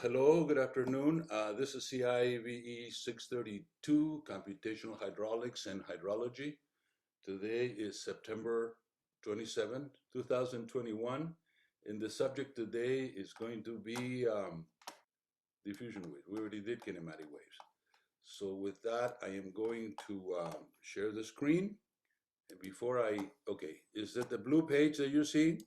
Hello, good afternoon. This is CIVE632, Computational Hydraulics and Hydrology. Today is September 27, 2021, and the subject today is going to be diffusion waves. We already did kinematic waves. So with that, I am going to share the screen. And okay, is that the blue page that you see?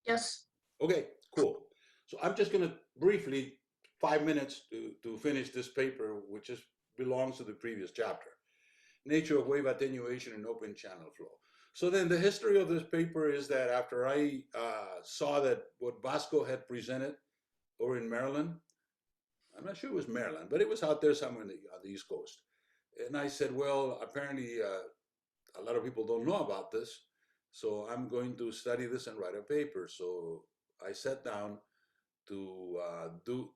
Yes. Okay, cool. So I'm just going to briefly, 5 minutes to finish this paper, which belongs to the previous chapter, Nature of Wave Attenuation in Open Channel Flow. So then the history of this paper is that after I saw that what Vasco had presented over in Maryland, I'm not sure it was Maryland, but it was out there somewhere on the East Coast. And I said, well, apparently a lot of people don't know about this, so I'm going to study this and write a paper. So I sat down to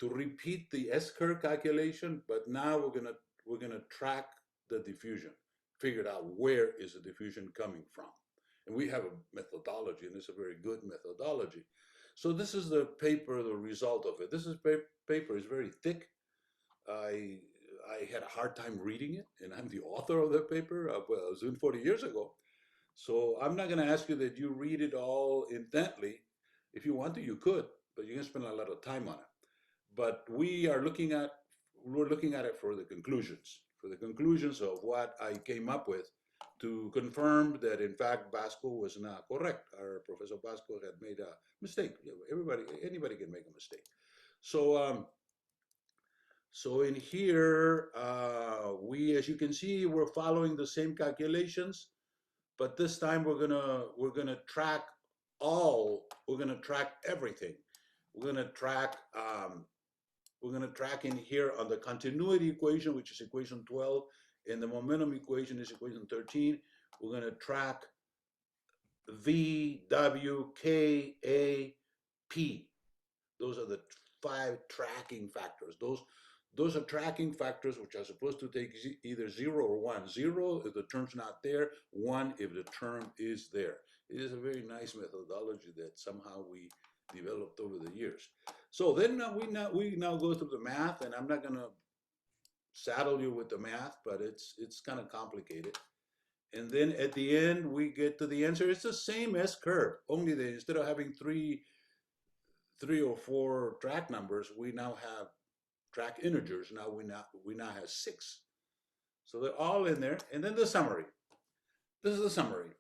repeat the S-curve calculation, but now we're gonna track the diffusion, figure out where is the diffusion coming from, and we have a methodology, and it's a very good methodology. So this is the paper, the result of it. This is paper is very thick. I I had a hard time reading it, and I'm the author of the paper. Well, it was 40 years ago. So I'm not going to ask you that you read it all intently. If you want to, you could, but you're going to spend a lot of time on it. But we're looking at it for the conclusions of what I came up with to confirm that in fact Basco was not correct. Our Professor Basco had made a mistake. Anybody can make a mistake. So so in here, as you can see, we're following the same calculations, but this time we're gonna track everything. We're gonna track in here on the continuity equation, which is equation 12, and the momentum equation is equation 13. We're gonna track V, W, K, A, P. Those are the 5 tracking factors. Those are tracking factors which are supposed to take either 0 or 1. 0 if the term's not there, 1 if the term is there. It is a very nice methodology that somehow we developed over the years. So then we now go through the math, and I'm not going to saddle you with the math, but it's kind of complicated. And then at the end, we get to the answer. It's the same S curve, only that instead of having three or four track numbers, we now have track integers. Now we now have 6. So they're all in there. And then the summary. This is the summary.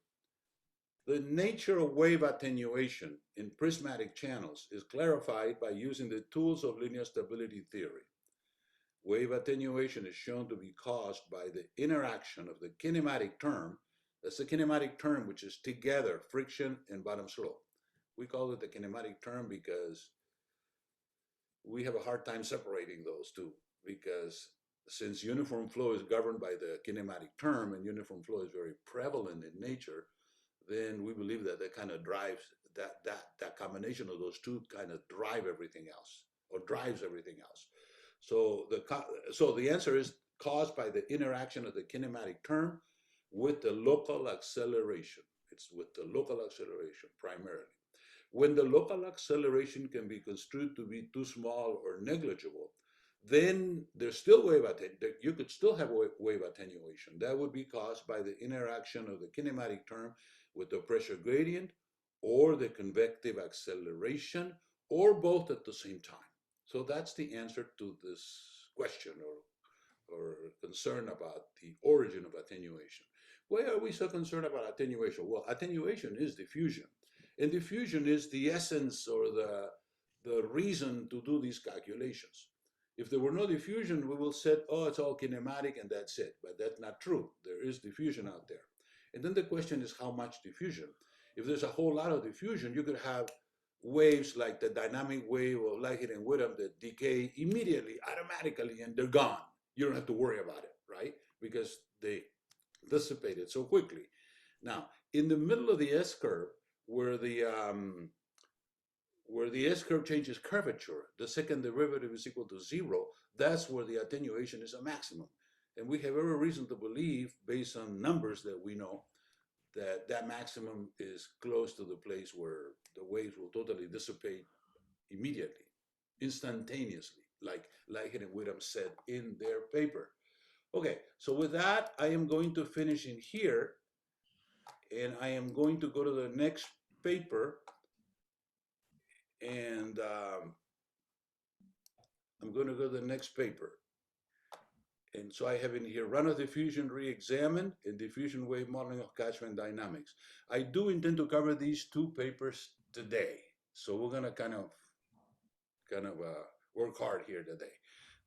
The nature of wave attenuation in prismatic channels is clarified by using the tools of linear stability theory. Wave attenuation is shown to be caused by the interaction of the kinematic term. That's the kinematic term, which is together friction and bottom slope. We call it the kinematic term because we have a hard time separating those two, because since uniform flow is governed by the kinematic term and uniform flow is very prevalent in nature, then we believe that that kind of drives that combination of those two kind of drives everything else. So the answer is caused by the interaction of the kinematic term with the local acceleration. It's with the local acceleration primarily. When the local acceleration can be construed to be too small or negligible, then there's still you could still have wave attenuation. That would be caused by the interaction of the kinematic term with the pressure gradient or the convective acceleration, or both at the same time. So that's the answer to this question or concern about the origin of attenuation. Why are we so concerned about attenuation? Well, attenuation is diffusion. And diffusion is the essence or the reason to do these calculations. If there were no diffusion, we will say, oh, it's all kinematic and that's it. But that's not true. There is diffusion out there. And then the question is how much diffusion? If there's a whole lot of diffusion, you could have waves like the dynamic wave of Lyhit and Whittam that decay immediately, automatically, and they're gone. You don't have to worry about it, right? Because they dissipated so quickly. Now, in the middle of the S-curve, where the S-curve changes curvature, the second derivative is equal to 0, that's where the attenuation is a maximum. And we have every reason to believe, based on numbers that we know, that that maximum is close to the place where the waves will totally dissipate immediately. instantaneously, like Lychet and Whittam said in their paper. Okay, so with that, I am going to finish in here, and I am going to go to the next paper, and I'm going to go to the next paper. And so I have in here runoff diffusion re-examined and diffusion wave modeling of catchment dynamics. I do intend to cover these two papers today, so we're going to kind of work hard here today.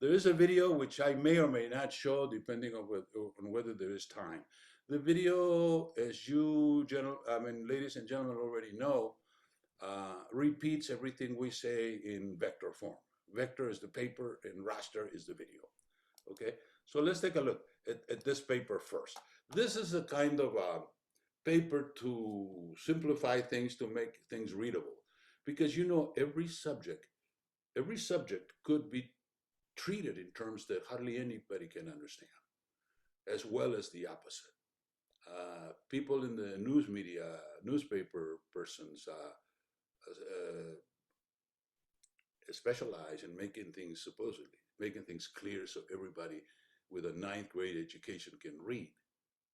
There is a video which I may or may not show depending on whether there is time. The video, as you ladies and gentlemen already know, repeats everything we say in vector form. Vector is the paper and raster is the video. Okay, so let's take a look at this paper first. This is a kind of paper to simplify things, to make things readable, because you know every subject could be treated in terms that hardly anybody can understand, as well as the opposite. People in the news media, newspaper persons, specialize in making things clear so everybody with a 9th grade education can read.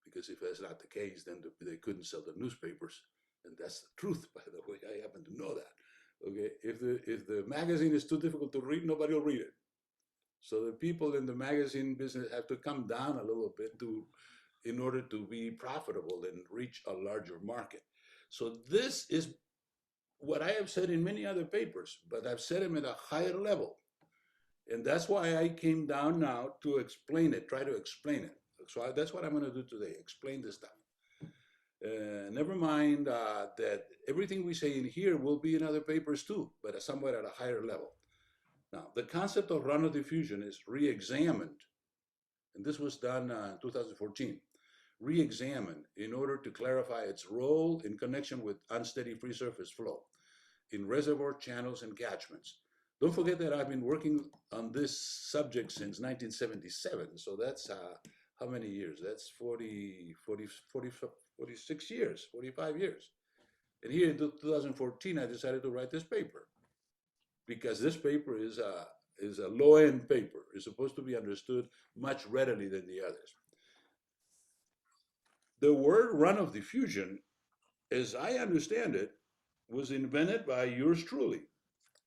Because if that's not the case, then they couldn't sell the newspapers, and that's the truth, by the way. I happen to know that. Okay, if the magazine is too difficult to read, nobody will read it. So the people in the magazine business have to come down a little bit in order to be profitable and reach a larger market. So this is what I have said in many other papers, but I've said them at a higher level. And that's why I came down now to explain it, try to explain it. So that's what I'm going to do today, explain this stuff. Never mind that everything we say in here will be in other papers too, but somewhat at a higher level. Now, the concept of runoff diffusion is re-examined, and this was done in 2014, re-examined in order to clarify its role in connection with unsteady free surface flow in reservoir channels and catchments. Don't forget that I've been working on this subject since 1977, so that's how many years? That's 46 years, 45 years. And here in 2014, I decided to write this paper, because this paper is a low-end paper. It's supposed to be understood much readily than the others. The word runoff diffusion, as I understand it, was invented by yours truly,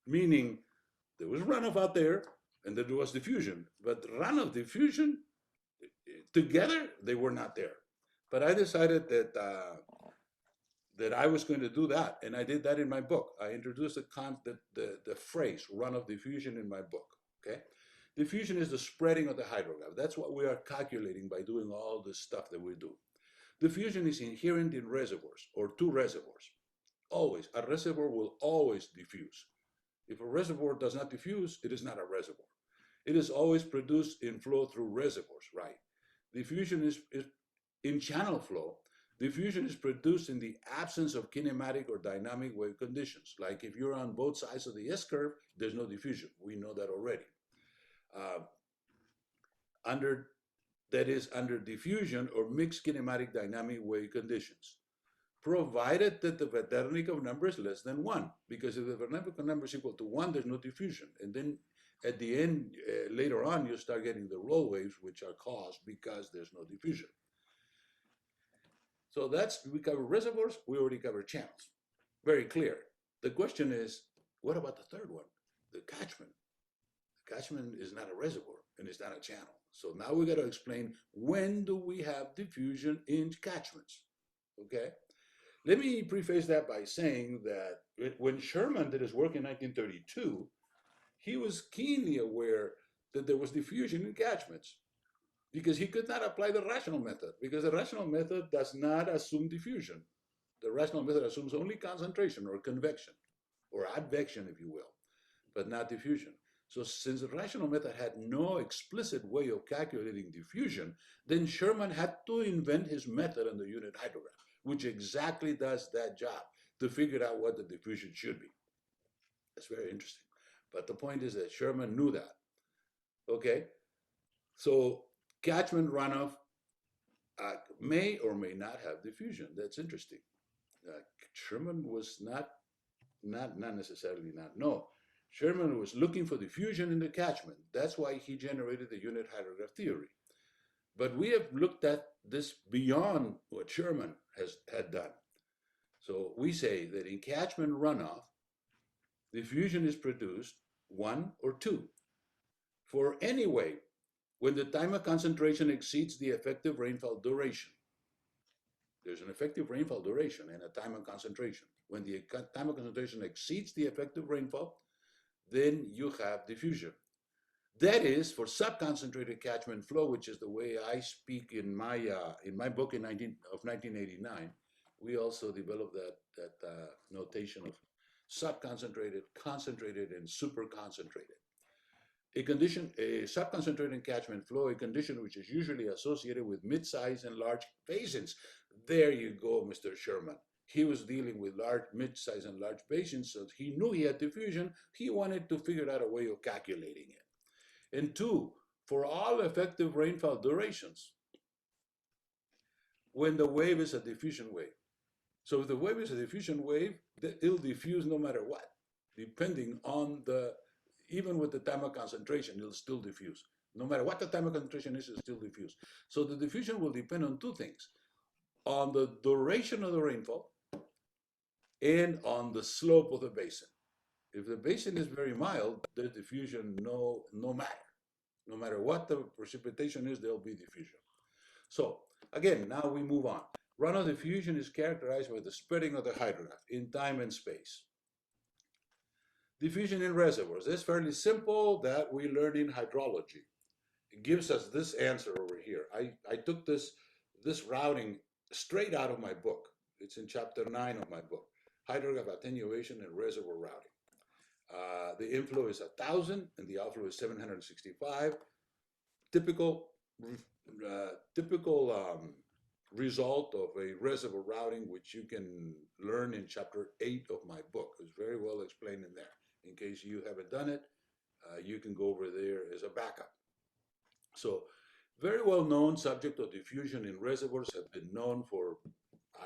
meaning there was runoff out there and there was diffusion, but runoff diffusion, together, they were not there. But I decided that I was going to do that, and I did that in my book. I introduced the phrase runoff diffusion in my book, okay? Diffusion is the spreading of the hydrograph. That's what we are calculating by doing all this stuff that we do. Diffusion is inherent in reservoirs, or two reservoirs. Always, a reservoir will always diffuse. If a reservoir does not diffuse, it is not a reservoir. It is always produced in flow through reservoirs, right? Diffusion is in channel flow. Diffusion is produced in the absence of kinematic or dynamic wave conditions. Like if you're on both sides of the S-curve, there's no diffusion. We know that already. That is under diffusion or mixed kinematic dynamic wave conditions, provided that the Vetternik of number is less than 1. Because if the Vetternik of number is equal to 1, there's no diffusion. And then at the end, later on, you start getting the roll waves, which are caused because there's no diffusion. So we cover reservoirs, we already covered channels. Very clear. The question is, what about the third one, the catchment? The catchment is not a reservoir and it's not a channel. So now we got to explain, when do we have diffusion in catchments? Okay. Let me preface that by saying that when Sherman did his work in 1932, he was keenly aware that there was diffusion in catchments, because he could not apply the rational method, because the rational method does not assume diffusion. The rational method assumes only concentration or convection, or advection, if you will, but not diffusion. So since the rational method had no explicit way of calculating diffusion, then Sherman had to invent his method on the unit hydrograph, which exactly does that job, to figure out what the diffusion should be. That's very interesting. But the point is that Sherman knew that. Okay, so catchment runoff may or may not have diffusion. That's interesting. Sherman was not necessarily not. No, Sherman was looking for diffusion in the catchment. That's why he generated the unit hydrograph theory. But we have looked at this beyond what Sherman had done. So we say that in catchment runoff, diffusion is produced 1 or 2 for any wave when the time of concentration exceeds the effective rainfall duration. There's an effective rainfall duration and a time of concentration. When the time of concentration exceeds the effective rainfall, then you have diffusion. That is for subconcentrated catchment flow, which is the way I speak in my book of 1989. We also developed that notation of subconcentrated, concentrated, and super concentrated. A subconcentrated catchment flow, a condition which is usually associated with mid-size and large basins. There you go, Mr. Sherman. He was dealing with mid-size and large basins, so he knew he had diffusion. He wanted to figure out a way of calculating it. And 2, for all effective rainfall durations, when the wave is a diffusion wave. So if the wave is a diffusion wave, it'll diffuse no matter what, depending on even with the time of concentration, it'll still diffuse. No matter what the time of concentration is, it'll still diffuse. So the diffusion will depend on 2 things, on the duration of the rainfall and on the slope of the basin. If the basin is very mild, there's diffusion no matter. No matter what the precipitation is, there'll be diffusion. So again, now we move on. Runoff diffusion is characterized by the spreading of the hydrograph in time and space. Diffusion in reservoirs. That's fairly simple, that we learned in hydrology. It gives us this answer over here. I took this routing straight out of my book. It's in chapter 9 of my book, Hydrograph Attenuation and Reservoir Routing. The inflow is 1,000 and the outflow is 765. Typical result of a reservoir routing, which you can learn in chapter 8 of my book. It's very well explained in there. In case you haven't done it, you can go over there as a backup. So very well known subject of diffusion in reservoirs have been known for,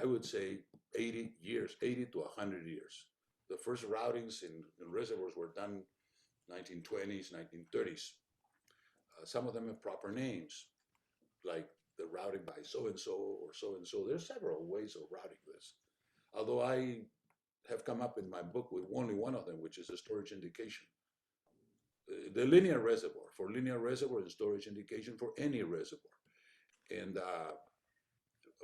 I would say, 80 years, 80 to 100 years. The first routings in reservoirs were done 1920s, 1930s. Some of them have proper names, like the routing by so-and-so or so-and-so. There's several ways of routing this. Although I have come up in my book with only one of them, which is a storage indication. The linear reservoir, for linear reservoir and storage indication for any reservoir. And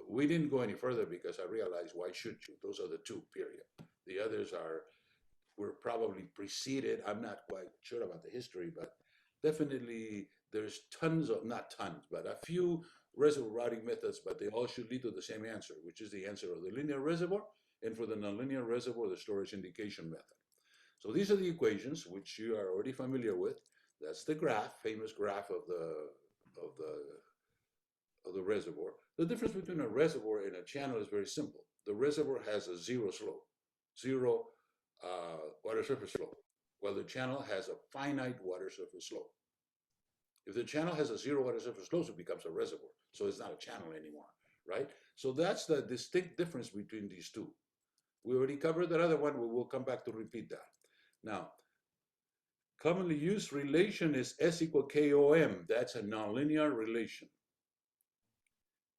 we didn't go any further because I realized, why should you? Those are the 2, period. The others were probably preceded. I'm not quite sure about the history, but definitely there's tons of, not tons, but a few reservoir routing methods, but they all should lead to the same answer, which is the answer of the linear reservoir, and for the nonlinear reservoir, the storage indication method. So these are the equations which you are already familiar with. That's the graph, famous graph of the reservoir. The difference between a reservoir and a channel is very simple. The reservoir has a 0 slope, 0 water surface flow, while the channel has a finite water surface slope. If the channel has a 0 water surface slope, it becomes a reservoir. So it's not a channel anymore, right? So that's the distinct difference between these 2. We already covered that other one. We will come back to repeat that. Now, commonly used relation is S equal KOM. That's a nonlinear relation.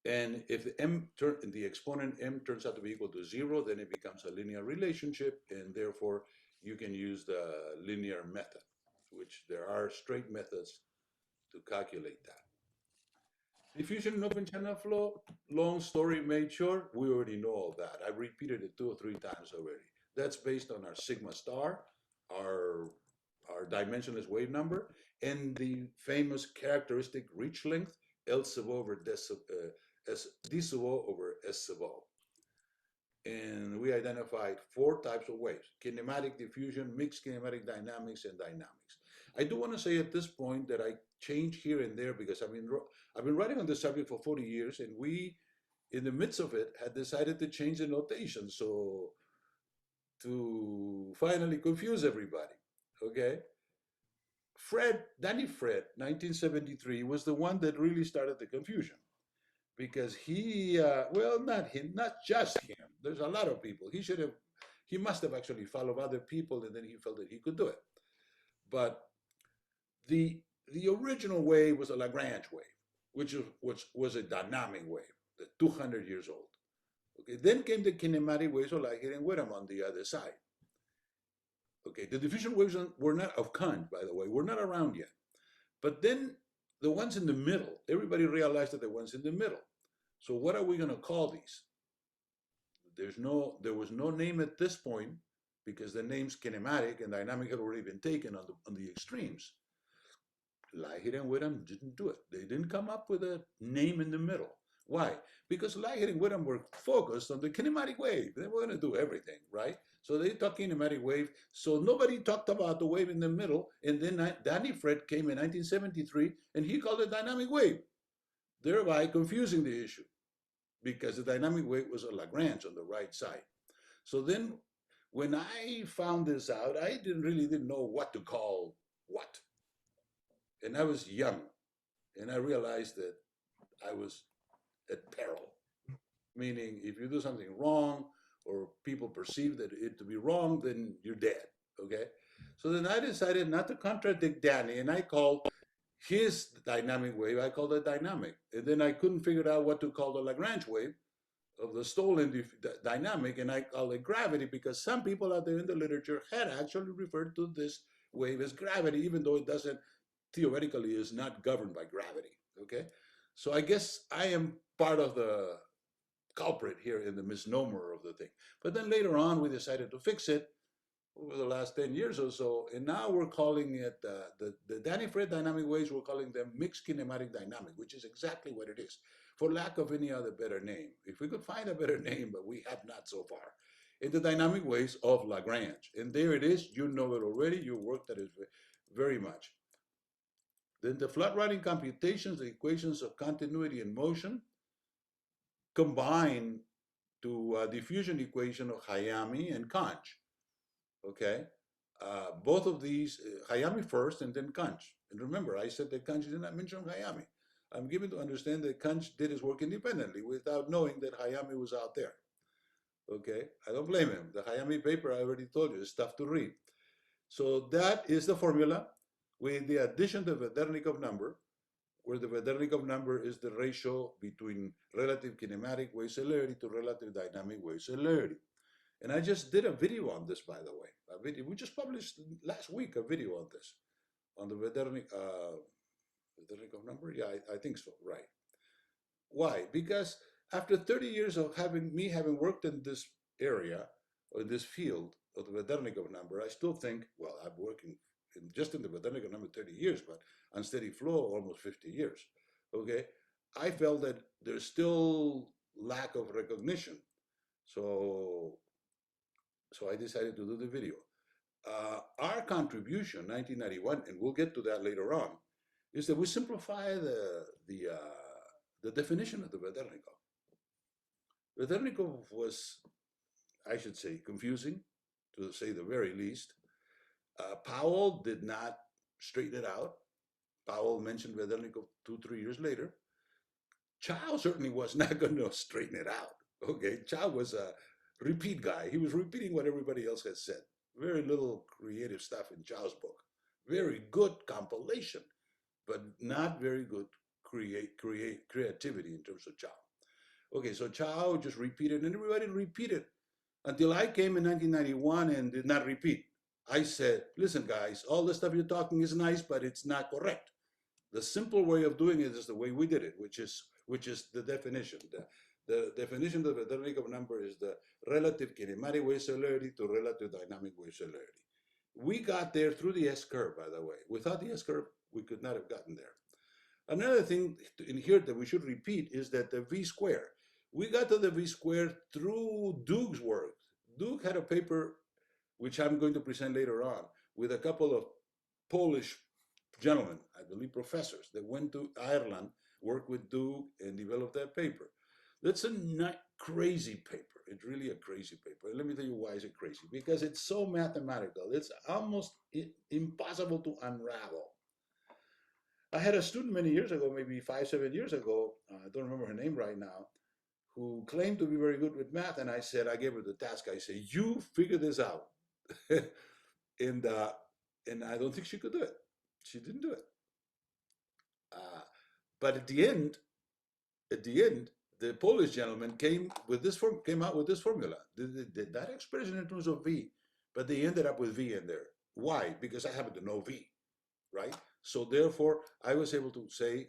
And if the exponent m turns out to be equal to 0, then it becomes a linear relationship, and therefore you can use the linear method, which there are straight methods to calculate that. Diffusion in open channel flow, long story made short, we already know all that. I've repeated it 2 or 3 times already. That's based on our sigma star, our dimensionless wave number, and the famous characteristic reach length, L sub O over D sub O over S sub O. And we identified 4 types of waves: kinematic diffusion, mixed kinematic dynamics, and dynamics. I do want to say at this point that I change here and there because I've been writing on this subject for 40 years, and we, in the midst of it, had decided to change the notation so to finally confuse everybody, okay? Danny Fred, 1973, was the one that really started the confusion because he, well, not him, not just him. There's a lot of people. He must have actually followed other people, and then he felt that he could do it. But the the original wave was a Lagrange wave, which was a dynamic wave, 200 years old. Okay, then came the kinematic waves of Light-Hidden Whittam on the other side. Okay, the diffusion waves were not of Conch, by the way, were not around yet. But then the ones in the middle, everybody realized that the ones in the middle. So what are we going to call these? There was no name at this point because the names kinematic and dynamic had already been taken on the extremes. Light-Hidden and Whittam didn't do it. They didn't come up with a name in the middle. Why? Because Light-Hidden and Whittam were focused on the kinematic wave. They were going to do everything, right? So they talked kinematic wave. So nobody talked about the wave in the middle. And then Danny Fred came in 1973 and he called it dynamic wave, thereby confusing the issue because the dynamic wave was a Lagrange on the right side. So then when I found this out, I didn't know what to call what. And I was young, and I realized that I was at peril. Meaning, if you do something wrong, or people perceive that it to be wrong, then you're dead. Okay. So then I decided not to contradict Danny, and I called his dynamic wave. I called it dynamic, and then I couldn't figure out what to call the Lagrange wave of the stolen dynamic, and I call it gravity because some people out there in the literature had actually referred to this wave as gravity, even though it doesn't theoretically is not governed by gravity. Okay, so I guess I am part of the culprit here in the misnomer of the thing. But then later on, we decided to fix it over the last 10 years or so, and now we're calling it the Danny Fred dynamic waves. We're calling them mixed kinematic dynamic, which is exactly what it is, for lack of any other better name. If we could find a better name, but we have not so far. In the dynamic waves of Lagrange, and there it is. You know it already. You worked at it very much. Then the flat riding computations, the equations of continuity and motion, combine to a diffusion equation of Hayami and Conch. Okay, both of these, Hayami first and then Conch. And remember, I said that Conch did not mention Hayami. I'm given to understand that Conch did his work independently without knowing that Hayami was out there. Okay, I don't blame him. The Hayami paper, I already told you, is tough to read. So that is the formula with the addition of the Vedernikov number, where the Vedernikov number is the ratio between relative kinematic wave celerity to relative dynamic wave celerity. And I just did a video on this, by the way. A video we just published last week, a video on this, on the Vedernikov number. Yeah, I think so. Right. Why? Because after 30 years of having worked in this area or in this field of the Vedernikov number, I still think, well, I'm working just in the Vedernikov number 30 years, but on steady flow almost 50 years. Okay, I felt that there's still lack of recognition, so I decided to do the video. Our contribution, 1991, and we'll get to that later on, is that we simplify the definition of the Vedernikov. Vedernikov was, I should say, confusing, to say the very least. Powell did not straighten it out. Powell mentioned Vedernikov 2-3 years later. Chow certainly was not going to straighten it out. Okay, Chow was a repeat guy. He was repeating what everybody else had said. Very little creative stuff in Chow's book. Very good compilation, but not very good creativity in terms of Chow. Okay, so Chow just repeated, and everybody repeated until I came in 1991 and did not repeat. I said, listen, guys, all the stuff you're talking is nice, but it's not correct. The simple way of doing it is the way we did it, which is the definition. The definition of the Vedernikov number is the relative kinematic wave celerity to relative dynamic wave celerity. We got there through the S-curve, by the way. Without the S-curve, we could not have gotten there. Another thing in here that we should repeat is that the V-square. We got to the V-square through Doug's work. Doug had a paper, which I'm going to present later on, with a couple of Polish gentlemen, I believe professors, that went to Ireland, worked with Doug, and developed that paper. That's a not crazy paper. It's really a crazy paper. And let me tell you why is it crazy. Because it's so mathematical. It's almost impossible to unravel. I had a student many years ago, maybe 5-7 years ago, I don't remember her name right now, who claimed to be very good with math. And I said, I gave her the task. I said, you figure this out. And And I don't think she could do it. She didn't do it. But at the end, the Polish gentleman came out with this formula. Did that expression in terms of V, but they ended up with V in there. Why? Because I happen to know V, right? So therefore, I was able to say,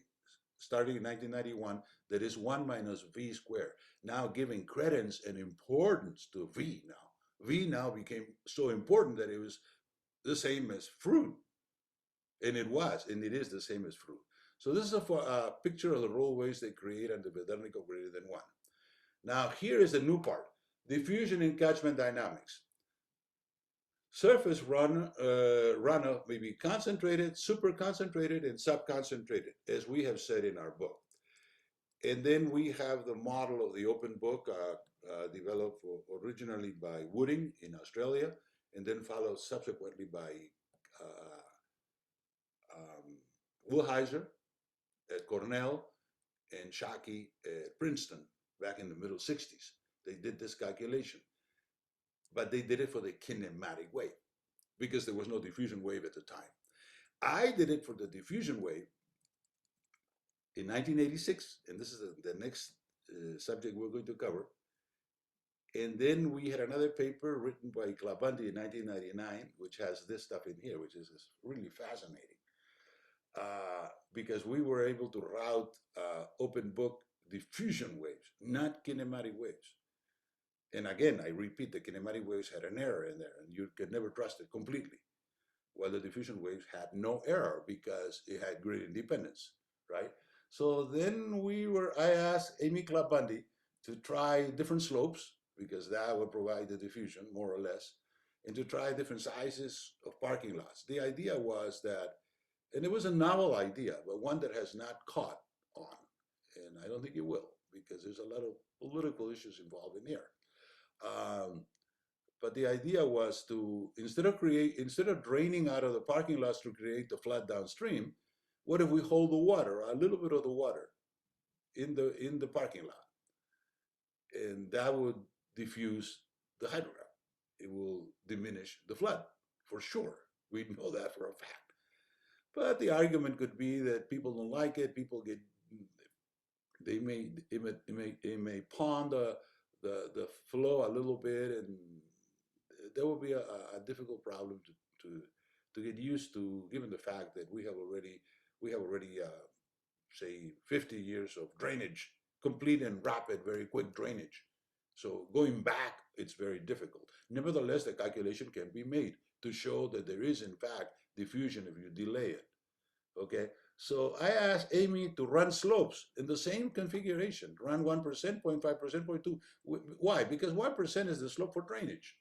starting in 1991, that is 1 minus V squared. Now giving credence and importance to V now. V now became so important that it was the same as fruit. And it is the same as fruit. So this is a picture of the roll waves they create under Vederniko greater than 1. Now here is the new part, diffusion in catchment dynamics. Surface runoff may be concentrated, super concentrated, and subconcentrated, as we have said in our book. And then we have the model of the open book developed originally by Wooding in Australia, and then followed subsequently by Wilheiser at Cornell and Shockey at Princeton back in the middle 60s. They did this calculation, but they did it for the kinematic wave because there was no diffusion wave at the time. I did it for the diffusion wave in 1986, and this is the next subject we're going to cover. And then we had another paper written by Clabandi in 1999, which has this stuff in here, which is really fascinating. Because we were able to route open book diffusion waves, not kinematic waves. And again, I repeat, the kinematic waves had an error in there, and you could never trust it completely. While the diffusion waves had no error because it had great independence, right? So then I asked Amy Clabandi to try different slopes, because that would provide the diffusion, more or less, and to try different sizes of parking lots. The idea was that, and it was a novel idea, but one that has not caught on, and I don't think it will, because there's a lot of political issues involved in here. But the idea was to, instead of draining out of the parking lots to create the flood downstream, what if we hold the water, a little bit of the water, in the parking lot, and that would diffuse the hydrograph. It will diminish the flood for sure. We know that for a fact. But the argument could be that people don't like it. People get, it may pond the flow a little bit, and there will be a difficult problem to get used to, given the fact that we have already say 50 years of drainage, complete and rapid, very quick drainage. So going back, it's very difficult. Nevertheless, the calculation can be made to show that there is in fact diffusion if you delay it. Okay, so I asked Amy to run slopes in the same configuration, run 1%, 0.5%, 0.2. Why? Because 1% is the slope for drainage.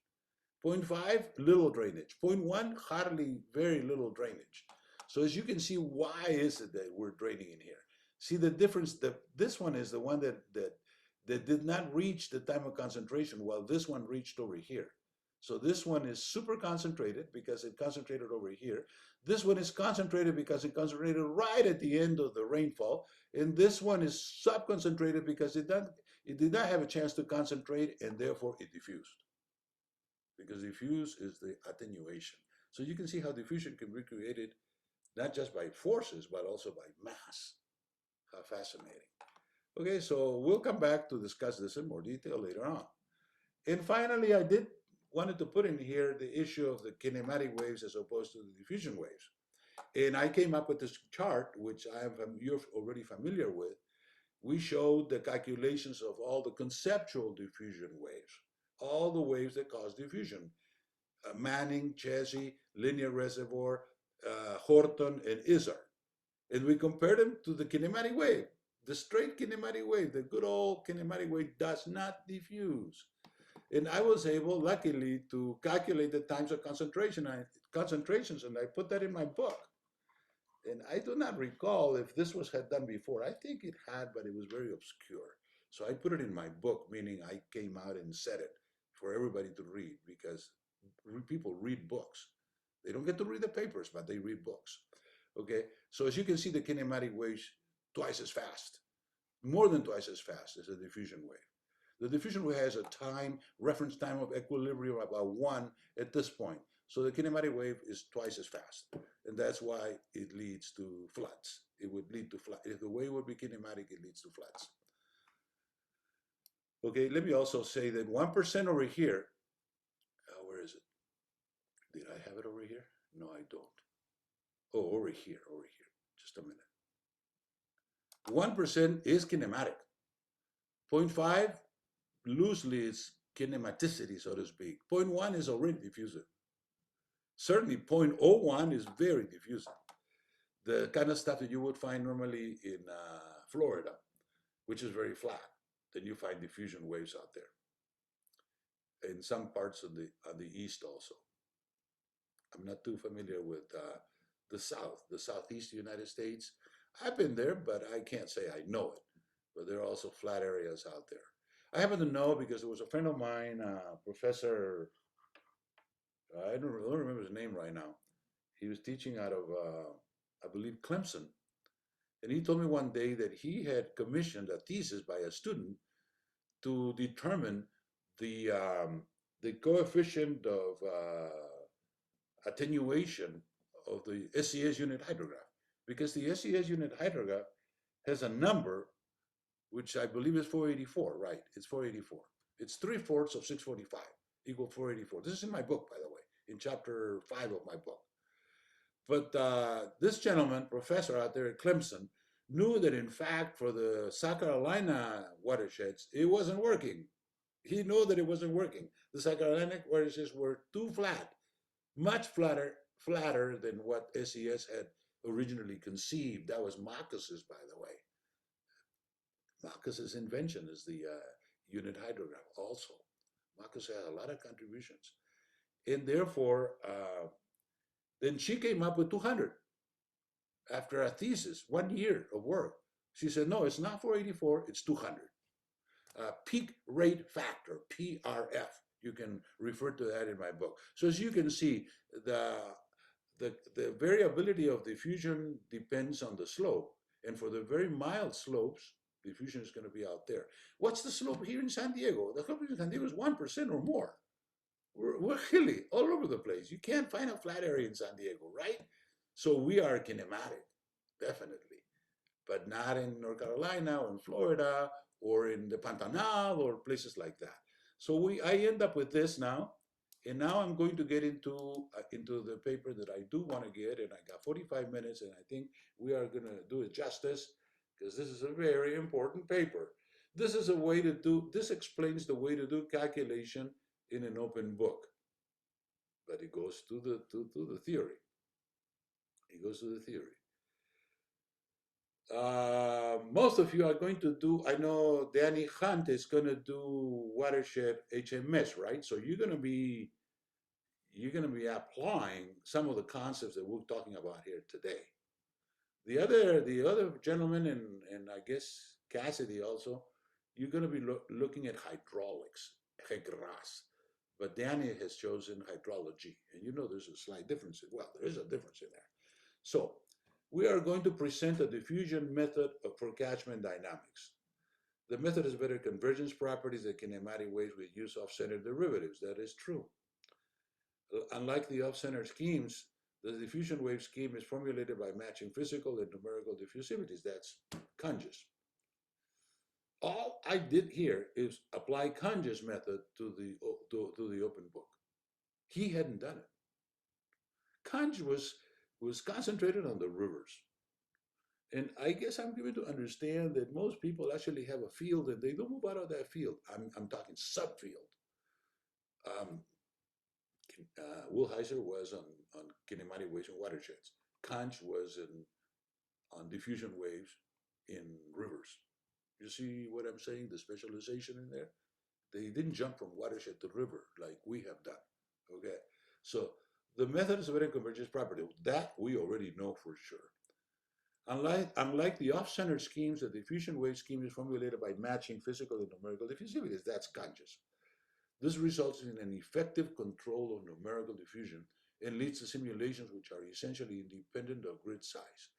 0.5, little drainage. 0.1, hardly very little drainage. So as you can see, why is it that we're draining in here? See the difference, this one is the one that did not reach the time of concentration, while this one reached over here. So this one is super concentrated because it concentrated over here. This one is concentrated because it concentrated right at the end of the rainfall. And this one is sub-concentrated because it did not have a chance to concentrate, and therefore it diffused. Because diffuse is the attenuation. So you can see how diffusion can be created not just by forces, but also by mass. How fascinating. Okay, so we'll come back to discuss this in more detail later on. And finally, I wanted to put in here the issue of the kinematic waves as opposed to the diffusion waves. And I came up with this chart, which you're already familiar with. We showed the calculations of all the conceptual diffusion waves, all the waves that cause diffusion. Manning, Chesney, Linear Reservoir, Horton, and Izzard. And we compared them to the kinematic wave. The straight kinematic wave, the good old kinematic wave, does not diffuse. And I was able, luckily, to calculate the times of concentrations, and I put that in my book. And I do not recall if this had done before. I think it had, but it was very obscure. So I put it in my book, meaning I came out and said it for everybody to read, because people read books. They don't get to read the papers, but they read books. Okay, so as you can see, the kinematic waves twice as fast, more than twice as fast as a diffusion wave. The diffusion wave has a reference time of equilibrium about 1 at this point. So the kinematic wave is twice as fast. And that's why it leads to floods. It would lead to flood. If the wave would be kinematic, it leads to floods. Okay, let me also say that 1% over here, where is it? Did I have it over here? No, I don't. Oh, over here, just a minute. 1% is kinematic. 0.5 loosely is kinematicity, so to speak. 0.1 is already diffusive. Certainly 0.01 is very diffusive. The kind of stuff that you would find normally in Florida, which is very flat. Then you find diffusion waves out there. In some parts of the east also. I'm not too familiar with the southeast United States. I've been there, but I can't say I know it. But there are also flat areas out there. I happen to know because there was a friend of mine, Professor, I don't remember his name right now. He was teaching out of, I believe, Clemson. And he told me one day that he had commissioned a thesis by a student to determine the coefficient of attenuation of the SES unit hydrograph, because the SES unit hydrograph has a number which I believe is 484, right? It's 484. It's 3/4 of 645 equal 484. This is in my book, by the way, in chapter 5 of my book. But this gentleman, professor out there at Clemson, knew that in fact for the South Carolina watersheds, it wasn't working. He knew that it wasn't working. The South Carolina watersheds were too flat, much flatter than what SES had originally conceived. That was Marcus's, by the way. Marcus's invention is the unit hydrograph also. Marcus had a lot of contributions. And therefore, then she came up with 200 after a thesis, 1 year of work. She said, no, it's not 484, it's 200. Peak rate factor, PRF. You can refer to that in my book. So as you can see, the variability of diffusion depends on the slope. And for the very mild slopes, diffusion is going to be out there. What's the slope here in San Diego? The slope in San Diego is 1% or more. We're hilly all over the place. You can't find a flat area in San Diego, right? So we are kinematic, definitely, but not in North Carolina or in Florida or in the Pantanal or places like that. So I end up with this now, and now I'm going to get into the paper that I do want to get, and I got 45 minutes, and I think we are going to do it justice because this is a very important paper. This is a way to do, this explains the way to do calculation in an open book, but it goes to the theory. It goes to the theory. Most of you are going to do, I know Danny Hunt is going to do watershed HMS, right? So you're going to be applying some of the concepts that we're talking about here today. The other gentleman, and I guess Cassidy also, you're going to be looking at hydraulics, hydras. But Danny has chosen hydrology, and you know there's a slight difference. Well, there is a difference in there. So we are going to present a diffusion method for catchment dynamics. The method has better convergence properties than kinematic waves with use off-center derivatives. That is true. Unlike the off-center schemes, the diffusion wave scheme is formulated by matching physical and numerical diffusivities. That's Conge's. All I did here is apply Conge's method to the open book. He hadn't done it. Conge was concentrated on the rivers. And I guess I'm given to understand that most people actually have a field and they don't move out of that field. I'm talking subfield. Wilheiser was on kinematic waves and watersheds. Conge was on diffusion waves in rivers. You see what I'm saying? The specialization in there? They didn't jump from watershed to river like we have done. Okay, so the method is a better convergence property. That we already know for sure. Unlike the off-center schemes, the diffusion wave scheme is formulated by matching physical and numerical diffusivities. That's Conge's. This results in an effective control of numerical diffusion and leads to simulations which are essentially independent of grid size.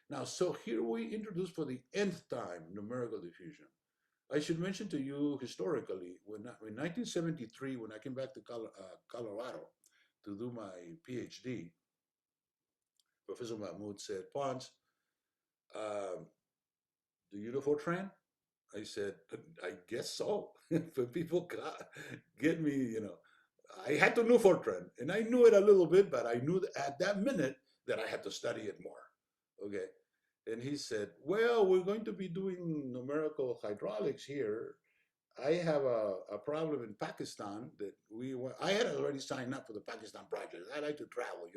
Now, so here we introduce for the nth time numerical diffusion. I should mention to you historically, in 1973, when I came back to Colorado to do my PhD, Professor Mahmoud said, Ponce, um, do you know Fortran? I said, I guess so. For people get me, I had to know Fortran, and I knew it a little bit, but I knew that at that minute that I had to study it more. Okay. And he said, well, we're going to be doing numerical hydraulics here. I have a problem in Pakistan that I had already signed up for the Pakistan project. I like to travel,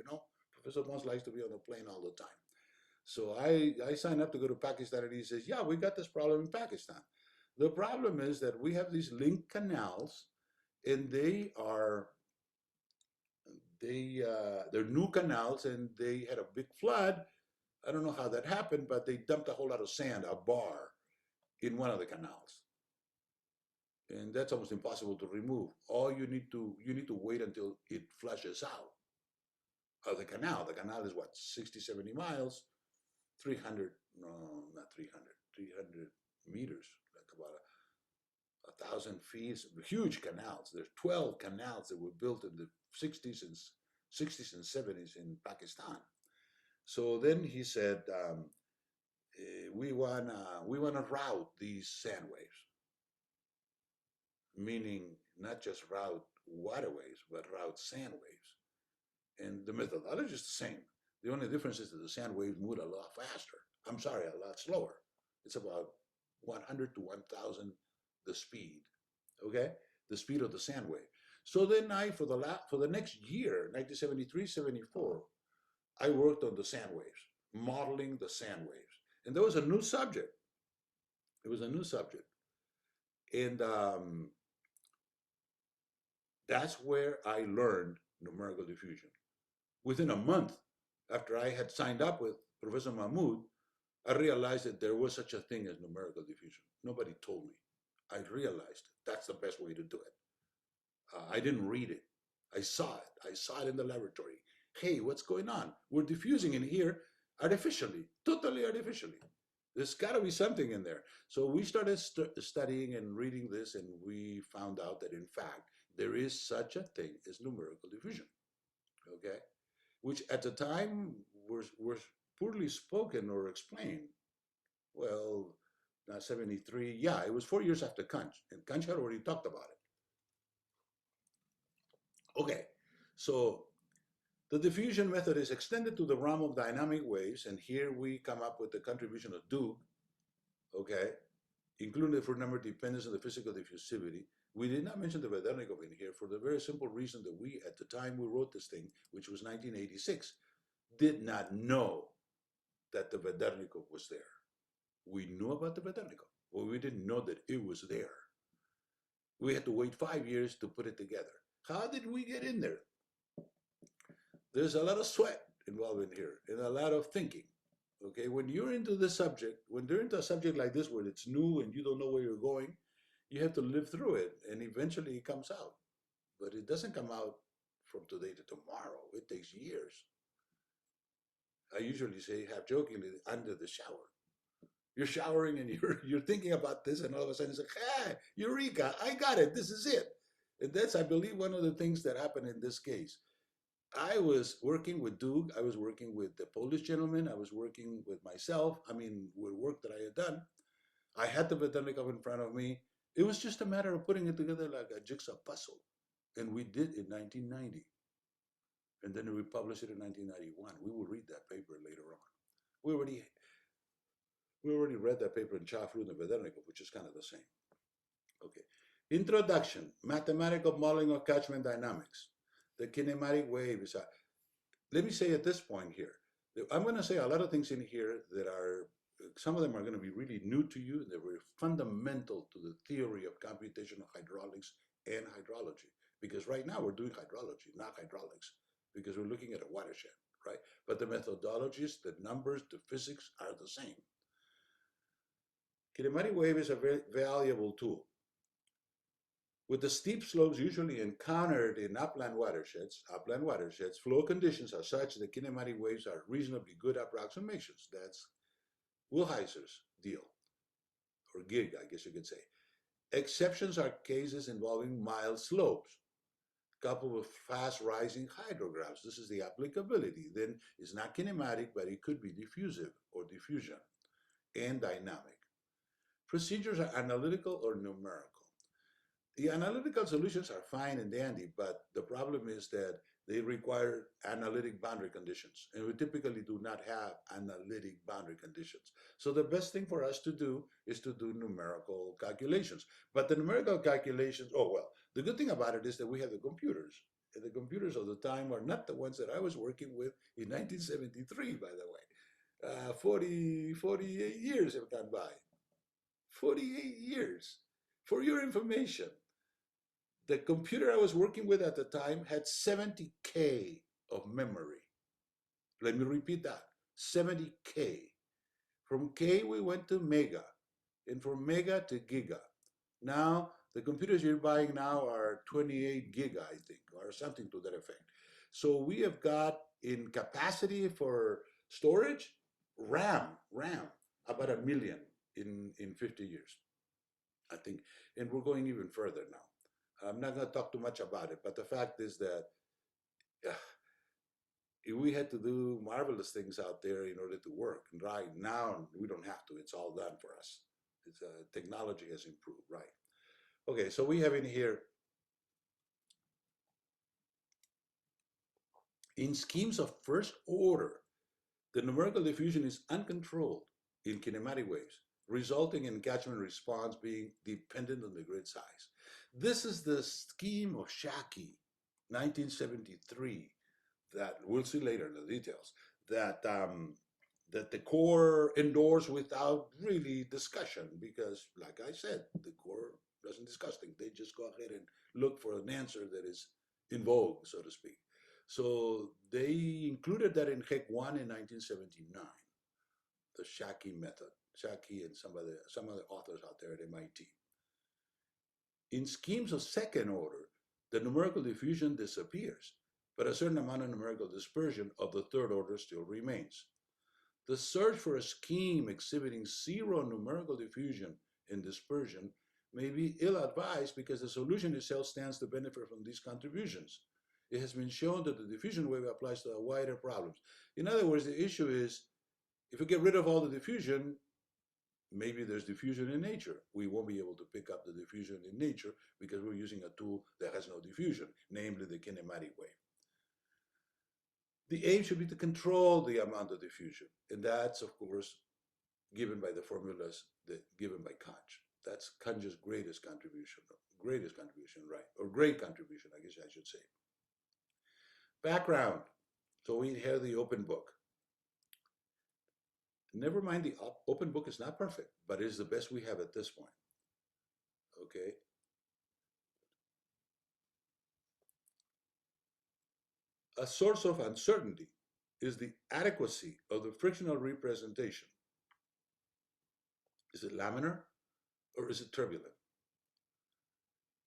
Professor Mons likes to be on the plane all the time. So I signed up to go to Pakistan, and he says, yeah, we got this problem in Pakistan. The problem is that we have these link canals, and they're new canals, and they had a big flood. I don't know how that happened, but they dumped a whole lot of sand, a bar, in one of the canals, and that's almost impossible to remove. All you need to wait until it flushes out of the canal. The canal is what, 60, 70 miles, 300, no, not 300, 300 meters, like about 1,000 feet, huge canals. There's 12 canals that were built in the 60s and 70s in Pakistan. So then he said, we wanna route these sand waves, meaning not just route waterways, but route sand waves. And the methodology is the same. The only difference is that the sand waves move a lot faster. I'm sorry, a lot slower. It's about 100 to 1,000 the speed, okay? The speed of the sand wave. So then for the next year, 1973, 74, I worked on the sand waves, modeling the sand waves. And there was a new subject. It was a new subject. And that's where I learned numerical diffusion. Within a month after I had signed up with Professor Mahmoud, I realized that there was such a thing as numerical diffusion. Nobody told me. I realized that's the best way to do it. I didn't read it. I saw it. I saw it in the laboratory. Hey, what's going on? We're diffusing in here artificially, totally artificially. There's got to be something in there. So we started studying and reading this, and we found out that in fact there is such a thing as numerical diffusion. Okay, which at the time were poorly spoken or explained. Well, now 73, yeah, it was 4 years after Kunch, and Kunch had already talked about it. Okay, so the diffusion method is extended to the realm of dynamic waves, and here we come up with the contribution of Doog, okay, including the Fourier number dependence on the physical diffusivity. We did not mention the Vedernikoff in here for the very simple reason that we, at the time we wrote this thing, which was 1986, did not know that the Vedernikoff was there. We knew about the Vedernikoff, but we didn't know that it was there. We had to wait 5 years to put it together. How did we get in there? There's a lot of sweat involved in here and a lot of thinking. Okay, when you're into this subject, when you're into a subject like this where it's new and you don't know where you're going, you have to live through it, and eventually it comes out. But it doesn't come out from today to tomorrow. It takes years. I usually say, half jokingly, under the shower. You're showering and you're thinking about this, and all of a sudden it's like, ah, eureka, I got it, this is it. And that's, I believe, one of the things that happened in this case. I was working with Doog, I was working with the Polish gentleman, I was working with myself, with work that I had done. I had the Vedernikoff in front of me. It was just a matter of putting it together like a jigsaw puzzle. And we did in 1990. And then we published it in 1991. We will read that paper later on. We already read that paper in Chafru and Vedernikoff, which is kind of the same. Okay. Introduction, mathematical modeling of catchment dynamics. The kinematic wave is let me say at this point here, I'm going to say a lot of things in here that are, some of them are going to be really new to you, and they're very fundamental to the theory of computational hydraulics and hydrology. Because right now we're doing hydrology, not hydraulics, because we're looking at a watershed, right? But the methodologies, the numbers, the physics are the same. Kinematic wave is a very valuable tool. With the steep slopes usually encountered in upland watersheds, flow conditions are such that kinematic waves are reasonably good approximations. That's Wilheiser's deal, or gig, I guess you could say. Exceptions are cases involving mild slopes. coupled with fast rising hydrographs. This is the applicability. Then it's not kinematic, but it could be diffusive or diffusion and dynamic. Procedures are analytical or numerical. The analytical solutions are fine and dandy, but the problem is that they require analytic boundary conditions, and we typically do not have analytic boundary conditions. So the best thing for us to do is to do numerical calculations. But the numerical calculations, oh well, the good thing about it is that we have the computers. And the computers of the time are not the ones that I was working with in 1973, by the way. 48 years have gone by. 48 years. For your information, the computer I was working with at the time had 70K of memory. Let me repeat that, 70K. From K we went to mega, and from mega to giga. Now, the computers you're buying now are 28 giga, I think, or something to that effect. So we have got in capacity for storage, RAM, about 1 million in 50 years, I think. And we're going even further now. I'm not going to talk too much about it, but the fact is that we had to do marvelous things out there in order to work. And right now, we don't have to. It's all done for us. It's, technology has improved, right? Okay, so we have in here, in schemes of first order, the numerical diffusion is uncontrolled in kinematic waves, resulting in catchment response being dependent on the grid size. This is the scheme of Shaki, 1973, that we'll see later in the details, that that the core endorsed without really discussion, because like I said, the core doesn't discuss things. They just go ahead and look for an answer that is in vogue, so to speak. So they included that in HEC 1 in 1979, the Shaki method. Shaki and some other authors out there at MIT. In schemes of second order, the numerical diffusion disappears, but a certain amount of numerical dispersion of the third order still remains. The search for a scheme exhibiting zero numerical diffusion and dispersion may be ill-advised because the solution itself stands to benefit from these contributions. It has been shown that the diffusion wave applies to a wider problems. In other words, the issue is, if we get rid of all the diffusion, maybe there's diffusion in nature. We won't be able to pick up the diffusion in nature because we're using a tool that has no diffusion, namely the kinematic wave. The aim should be to control the amount of diffusion, and that's, of course, given by the formulas given by Conch. That's Conch's greatest contribution, right? Or great contribution, I guess I should say. Background. So we have the open book. Never mind, the open book is not perfect, but it is the best we have at this point. Okay. A source of uncertainty is the adequacy of the frictional representation. Is it laminar or is it turbulent?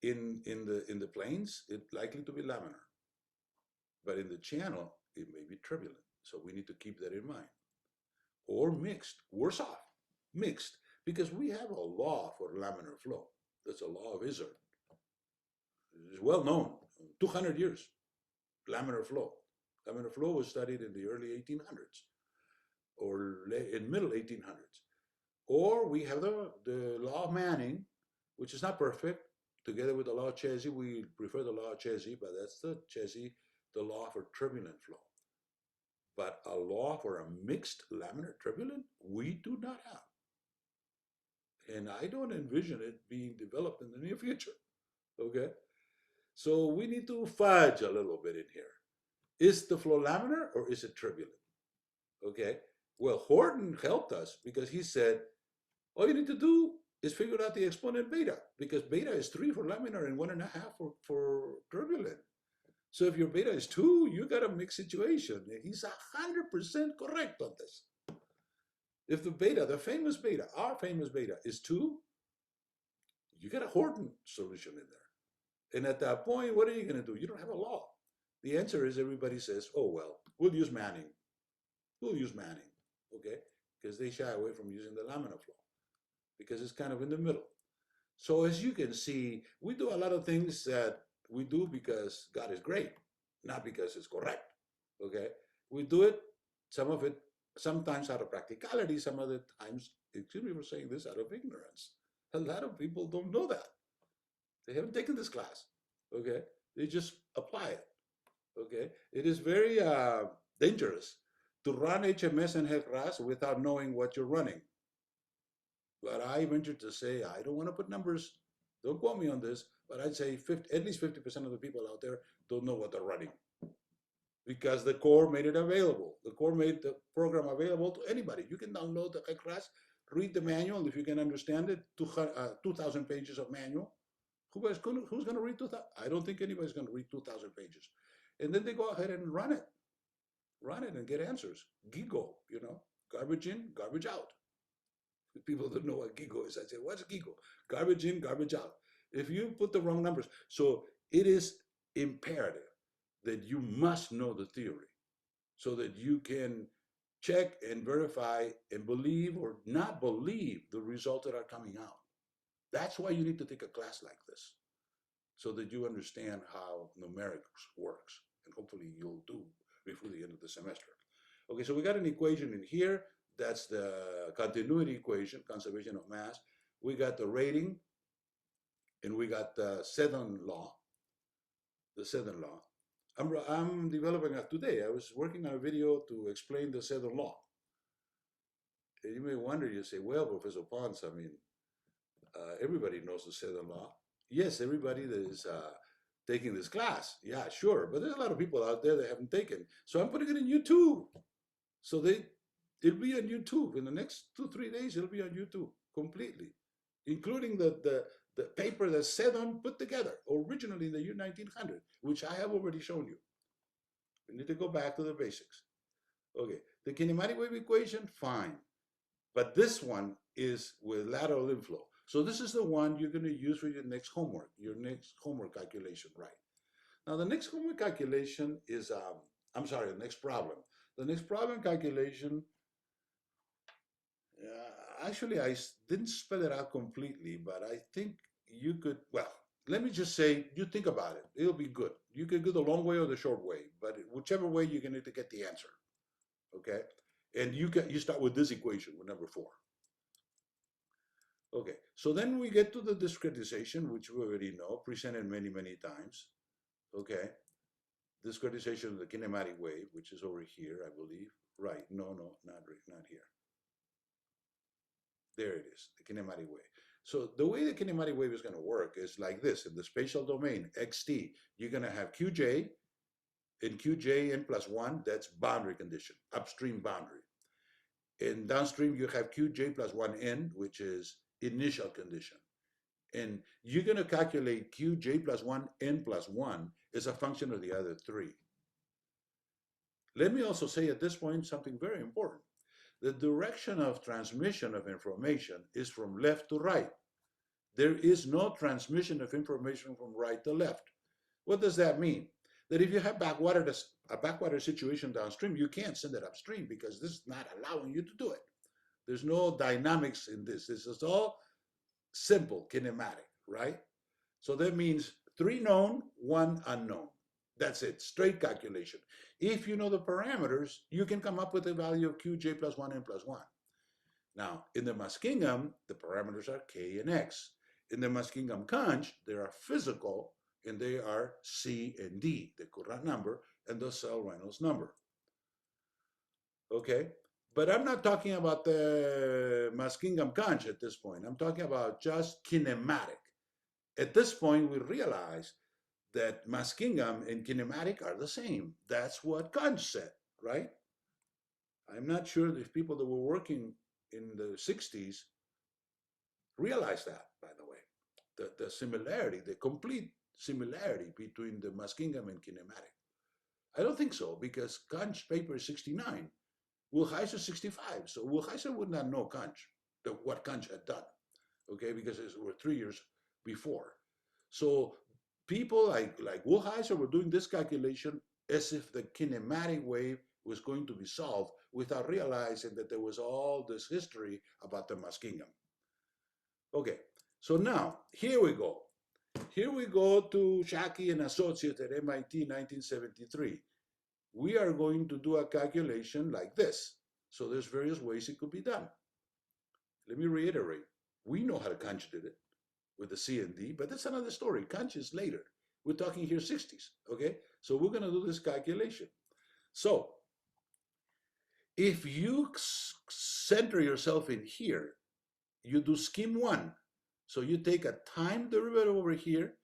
In the planes, it's likely to be laminar, but in the channel, it may be turbulent. So we need to keep that in mind. Or mixed, worse off, mixed, because we have a law for laminar flow. That's a law of Isard. It's well known, 200 years, laminar flow. Laminar flow was studied in the early 1800s or in middle 1800s. Or we have the law of Manning, which is not perfect. Together with the law of Cesi, we prefer the law of Cesi, but that's the Cesi, the law for turbulent flow. But a law for a mixed laminar turbulent, we do not have. And I don't envision it being developed in the near future, okay? So we need to fudge a little bit in here. Is the flow laminar or is it turbulent? Okay, well, Horton helped us because he said, all you need to do is figure out the exponent beta, because beta is 3 for laminar and 1.5 for turbulent. So if your beta is 2, you got a mixed situation. He's 100% correct on this. If the beta, the famous beta, our famous beta is 2, you got a Horton solution in there. And at that point, what are you going to do? You don't have a law. The answer is everybody says, oh, well, we'll use Manning. We'll use Manning, okay? Because they shy away from using the laminar flow because it's kind of in the middle. So as you can see, we do a lot of things that we do because God is great, not because it's correct. Okay, we do it, some of it, sometimes out of practicality, some other times, excuse me for saying this, out of ignorance. A lot of people don't know that. They haven't taken this class. Okay, they just apply it. Okay, it is very dangerous to run HMS and HEC-RAS without knowing what you're running. But I venture to say, I don't want to put numbers, don't quote me on this, but I'd say 50, at least 50% of the people out there don't know what they're running, because the core made it available. The core made the program available to anybody. You can download the HEC-RAS, read the manual if you can understand it, 2,000 pages of manual. Who's going to read 2,000? I don't think anybody's going to read 2,000 pages. And then they go ahead and run it and get answers. GIGO, you know, garbage in, garbage out. People don't know what GIGO is. I say, what's GIGO? Garbage in, garbage out. If you put the wrong numbers. So it is imperative that you must know the theory so that you can check and verify and believe or not believe the results that are coming out. That's why you need to take a class like this, so that you understand how numerics works, and hopefully you'll do before the end of the semester. Okay, so we got an equation in here. That's the continuity equation, conservation of mass. We got the rating, and we got the Seddon law. The Seddon law. I'm developing it today. I was working on a video to explain the Seddon law. And you may wonder, you say, well, Professor Ponce, I mean, everybody knows the Seddon law. Yes, everybody that is taking this class. Yeah, sure. But there's a lot of people out there that haven't taken. So I'm putting it in YouTube. So it'll be on YouTube. In the next 2-3 days, it'll be on YouTube completely, including the paper that Seddon put together originally in the year 1900, which I have already shown you. We need to go back to the basics. Okay, the kinematic wave equation, fine. But this one is with lateral inflow. So this is the one you're going to use for your next homework calculation, right? Now the next homework calculation is, I'm sorry, the next problem. The next problem calculation, actually I didn't spell it out completely, but I think you could, well, let me just say, you think about it. It'll be good. You could go the long way or the short way, but whichever way you're going to get the answer, okay? And you start with this equation, with number 4. Okay, so then we get to the discretization, which we already know, presented many, many times. Okay, discretization of the kinematic wave, which is over here, I believe. Right, no, not here. There it is, the kinematic wave. So the way the kinematic wave is going to work is like this. In the spatial domain, xt, you're going to have qj, and qj n plus 1, that's boundary condition, upstream boundary. And downstream, you have qj plus 1n, which is initial condition. And you're going to calculate qj plus 1 n plus 1 is a function of the other 3. Let me also say at this point something very important. The direction of transmission of information is from left to right. There is no transmission of information from right to left. What does that mean? That if you have a backwater situation downstream, you can't send it upstream because this is not allowing you to do it. There's no dynamics in this. This is all simple kinematic, right? So that means 3 known, 1 unknown. That's it, straight calculation. If you know the parameters, you can come up with the value of qj plus 1 n plus 1. Now, in the Muskingum, the parameters are k and x. In the Muskingum conj, they are physical, and they are C and D, the Courant number and the Searle-Reynolds number. Okay? But I'm not talking about the Muskingum conj at this point. I'm talking about just kinematic. At this point, we realize that Muskingum and kinematic are the same. That's what conj said, right? I'm not sure if people that were working in the 60s realized that, by the way. The similarity, the complete similarity between the Muskingum and kinematic. I don't think so, because conj paper is 69. Wilheiser 65, so Wilheiser would not know conj, what conj had done, okay, because it were 3 years before. So people like Wilheiser were doing this calculation as if the kinematic wave was going to be solved without realizing that there was all this history about the Muskingum. Okay, so now, here we go. Here we go to Shaki and Associates at MIT 1973. We are going to do a calculation like this. So there's various ways it could be done. Let me reiterate. We know how to conjugate it with the C and D, but that's another story. Conch is later. We're talking here 60s, okay? So we're going to do this calculation. So if you center yourself in here, you do scheme one. So you take a time derivative over here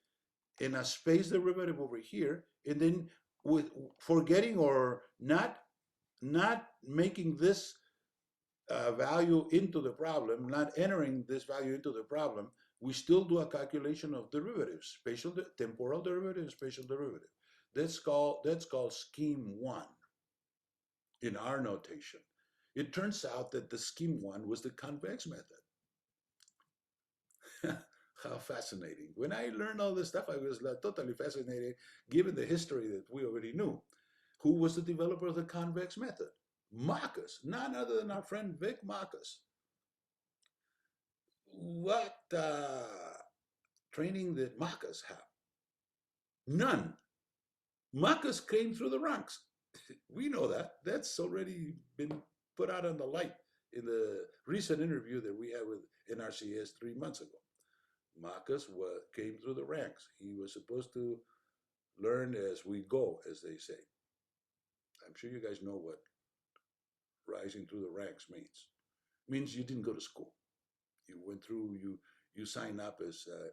and a space derivative over here, and then with forgetting or not making this value into the problem, not entering this value into the problem, we still do a calculation of derivatives, temporal derivative, spatial derivative. That's called scheme one in our notation. It turns out that the scheme one was the convex method. How fascinating. When I learned all this stuff, I was totally fascinated, given the history that we already knew. Who was the developer of the convex method? Marcus, none other than our friend Vic Marcus. What training did Marcus have? None. Marcus came through the ranks. We know that. That's already been put out on the light in the recent interview that we had with NRCS 3 months ago. Marcus came through the ranks. He was supposed to learn as we go, as they say. I'm sure you guys know what rising through the ranks means. It means you didn't go to school. You went through, you signed up as a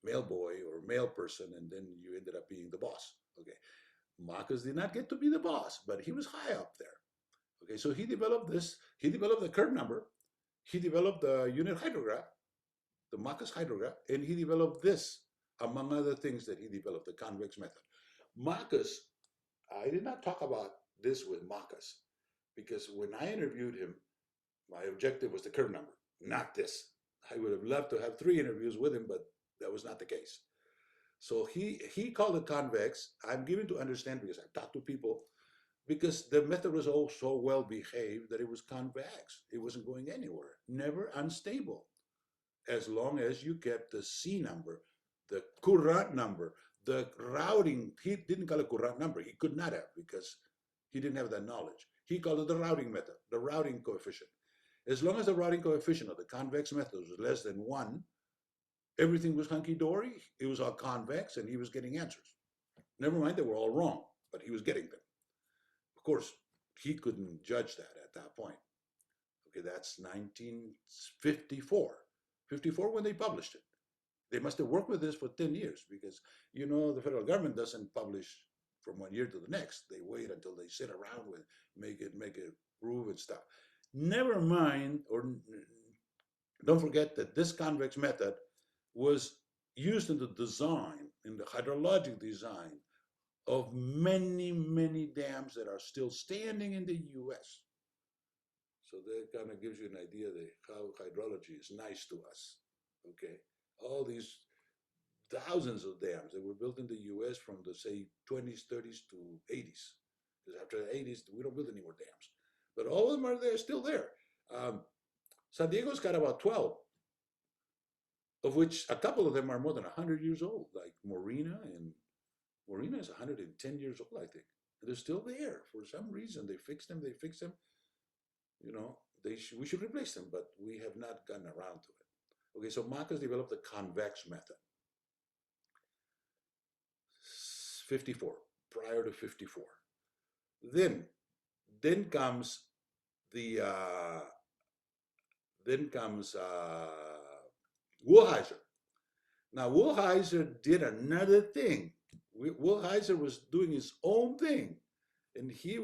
mail boy or mail person, and then you ended up being the boss. Okay. Marcus did not get to be the boss, but he was high up there. Okay, so he developed this, he developed the curve number, he developed the unit hydrograph, the Marcus hydrograph, and he developed this, among other things that he developed, the convex method. Marcus, I did not talk about this with Marcus, because when I interviewed him, my objective was the curve number, not this. I would have loved to have 3 interviews with him, but that was not the case. So he called it convex. I'm given to understand, because I've talked to people, because the method was all so well behaved that it was convex. It wasn't going anywhere, never unstable, as long as you kept the C number, the Courant number, the routing. He didn't call it Courant number. He could not have, because he didn't have that knowledge. He called it the routing method, the routing coefficient. As long as the routing coefficient of the convex method was less than 1, everything was hunky-dory. It was all convex, and he was getting answers. Never mind, they were all wrong, but he was getting them. Of course, he couldn't judge that at that point. Okay, that's 1954. 54 when they published it. They must have worked with this for 10 years, because, you know, the federal government doesn't publish from one year to the next. They wait until they sit around with, make it prove and stuff. Never mind, or don't forget that this convex method was used in the design, in the hydrologic design of many, many dams that are still standing in the US. So that kind of gives you an idea of how hydrology is nice to us, okay? All these thousands of dams that were built in the US from the, say, 20s, 30s to 80s. Because after the 80s, we don't build any more dams. But all of them are there, still there. San Diego's got about 12, of which a couple of them are more than 100 years old, like Marina, and Marina is 110 years old, I think. They're still there for some reason. They fix them. You know, we should replace them, but we have not gotten around to it. Okay, so Marcus developed the convex method. 54, prior to 54. Then comes the Woolheiser. Now Woolheiser did another thing. Woolheiser was doing his own thing, and he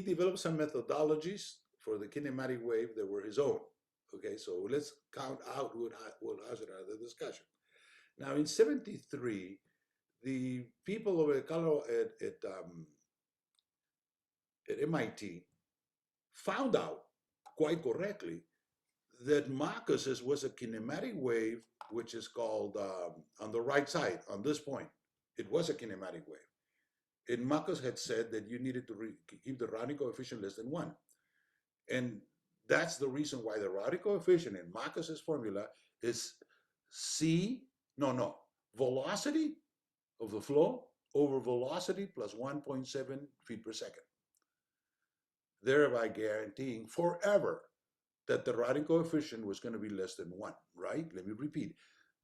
developed some methodologies for the kinematic wave that were his own. Okay, so let's count out Woolheiser out of the discussion. Now in 73, the people over at MIT found out quite correctly that Marcus's was a kinematic wave, which is called on the right side, on this point. It was a kinematic wave. And Marcus had said that you needed to keep the routing coefficient less than 1. And that's the reason why the routing coefficient in Marcus's formula is velocity of the flow over velocity plus 1.7 feet per second, thereby guaranteeing forever that the routing coefficient was going to be less than 1, right? Let me repeat.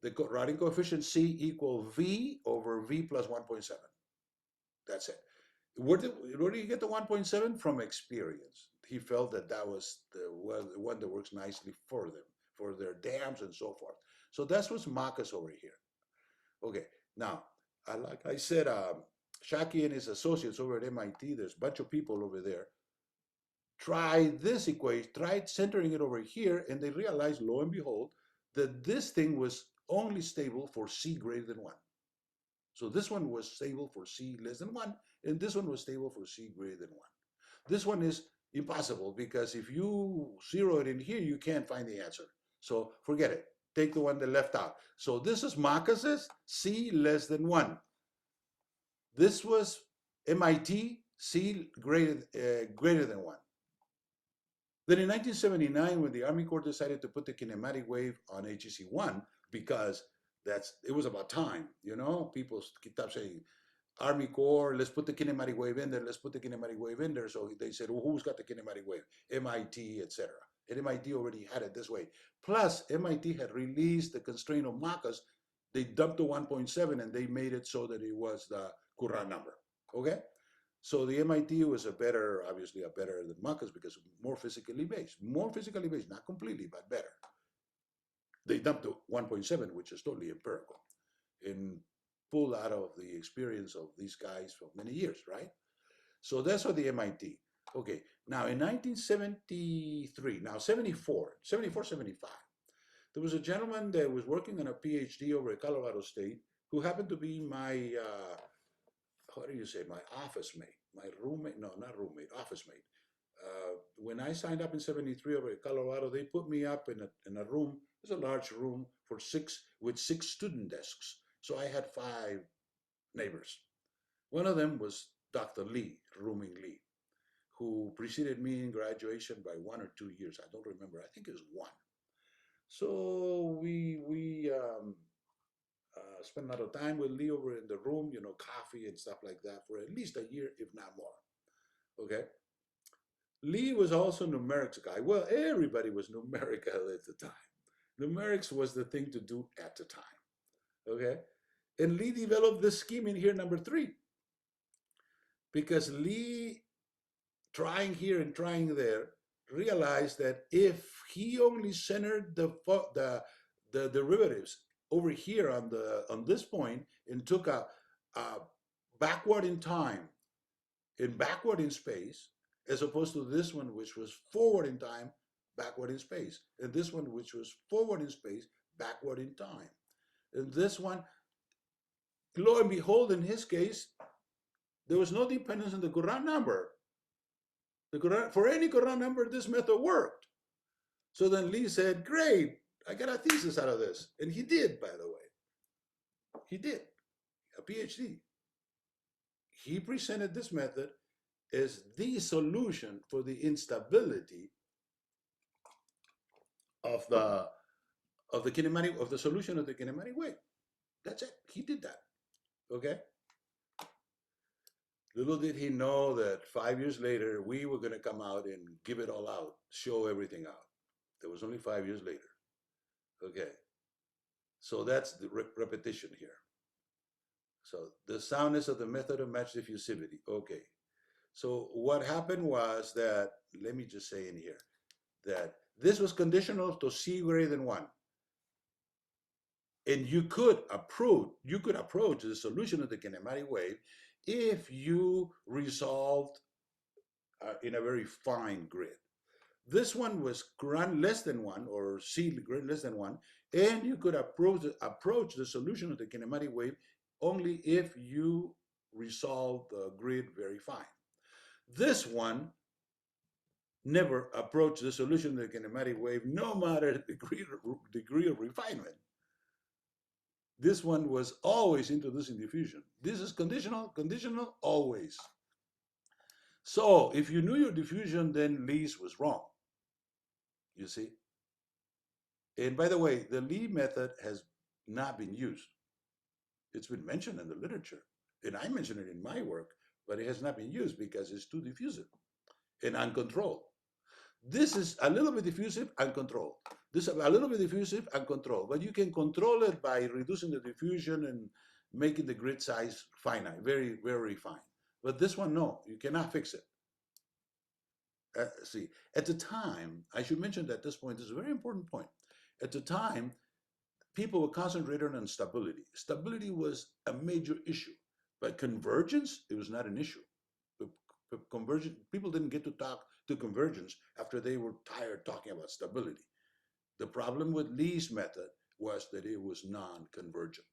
The routing coefficient C equal V over V plus 1.7. That's it. Where do you get the 1.7? From experience. He felt that that was the one that works nicely for them, for their dams and so forth. So that's what's Marcus over here. Okay, now, like I said, Shaki and his associates over at MIT, there's a bunch of people over there, tried this equation, tried centering it over here, and they realized, lo and behold, that this thing was only stable for C greater than 1. So this one was stable for C less than 1, and this one was stable for C greater than 1. This one is impossible because if you zero it in here, you can't find the answer. So forget it. Take the one that left out. So this is Marcus's C less than 1. This was MIT C greater than 1. Then in 1979, when the Army Corps decided to put the kinematic wave on HEC1, because it was about time, people kept saying, Army Corps, let's put the kinematic wave in there, let's put the kinematic wave in there. So they said, well, who's got the kinematic wave? MIT, etc. And MIT already had it this way. Plus, MIT had released the constraint of Marcus. They dumped the 1.7 and they made it so that it was the Courant number, okay? So the MIT was obviously a better than Marcus because more physically based, not completely, but better. They dumped the 1.7, which is totally empirical, and pulled out of the experience of these guys for many years, right? So that's what the MIT. Okay, now in 1973, 74, 75, there was a gentleman that was working on a PhD over at Colorado State who happened to be my, my office mate, my roommate, no, not roommate, office mate. When I signed up in 73 over at Colorado, they put me up in a room. It was a large room with 6 student desks. So I had 5 neighbors. One of them was Dr. Lee, Rooming Lee, who preceded me in graduation by 1 or 2 years. I don't remember. I think it was 1. So we spent a lot of time with Lee over in the room, coffee and stuff like that for at least a year, if not more. Okay. Lee was also a numerics guy. Well, everybody was numerical at the time. Numerics was the thing to do at the time. Okay. And Lee developed this scheme in here, number 3. Because Lee, trying here and trying there, realized that if he only centered the derivatives over here on this point and took a backward in time and backward in space, as opposed to this one, which was forward in time, backward in space, and this one, which was forward in space, backward in time. And this one, lo and behold, in his case, there was no dependence on the Courant number. For any Courant number, this method worked. So then Lee said, great, I got a thesis out of this. And he did, by the way. He did, a PhD. He presented this method as the solution for the instability of the solution of the kinematic wave. That's it. He did that. Okay? Little did he know that 5 years later, we were going to come out and give it all out, show everything out. That was only 5 years later. Okay. So that's the repetition here. So the soundness of the method of match diffusivity. Okay. So what happened was that, let me just say in here, that this was conditional to C greater than 1. And you could approach the solution of the kinematic wave if you resolved in a very fine grid. This one was Courant less than 1, or C less than 1, and you could approach the solution of the kinematic wave only if you resolve the grid very fine. This one never approached the solution of the kinematic wave, no matter the degree of refinement. This one was always introducing diffusion. This is conditional, always. So if you knew your diffusion, then Lee's was wrong. You see? And by the way, the Lee method has not been used. It's been mentioned in the literature, and I mention it in my work, but it has not been used because it's too diffusive and uncontrolled. This is a little bit diffusive and controlled. This is a little bit diffusive and controlled, but you can control it by reducing the diffusion and making the grid size finite, very, very fine. But this one, no, you cannot fix it. See, at the time, I should mention that this point is a very important point. At the time, people were concentrated on stability. Stability was a major issue, but convergence, it was not an issue. Convergence, people didn't get to talk to convergence after they were tired talking about stability. The problem with Lee's method was that it was non-convergent.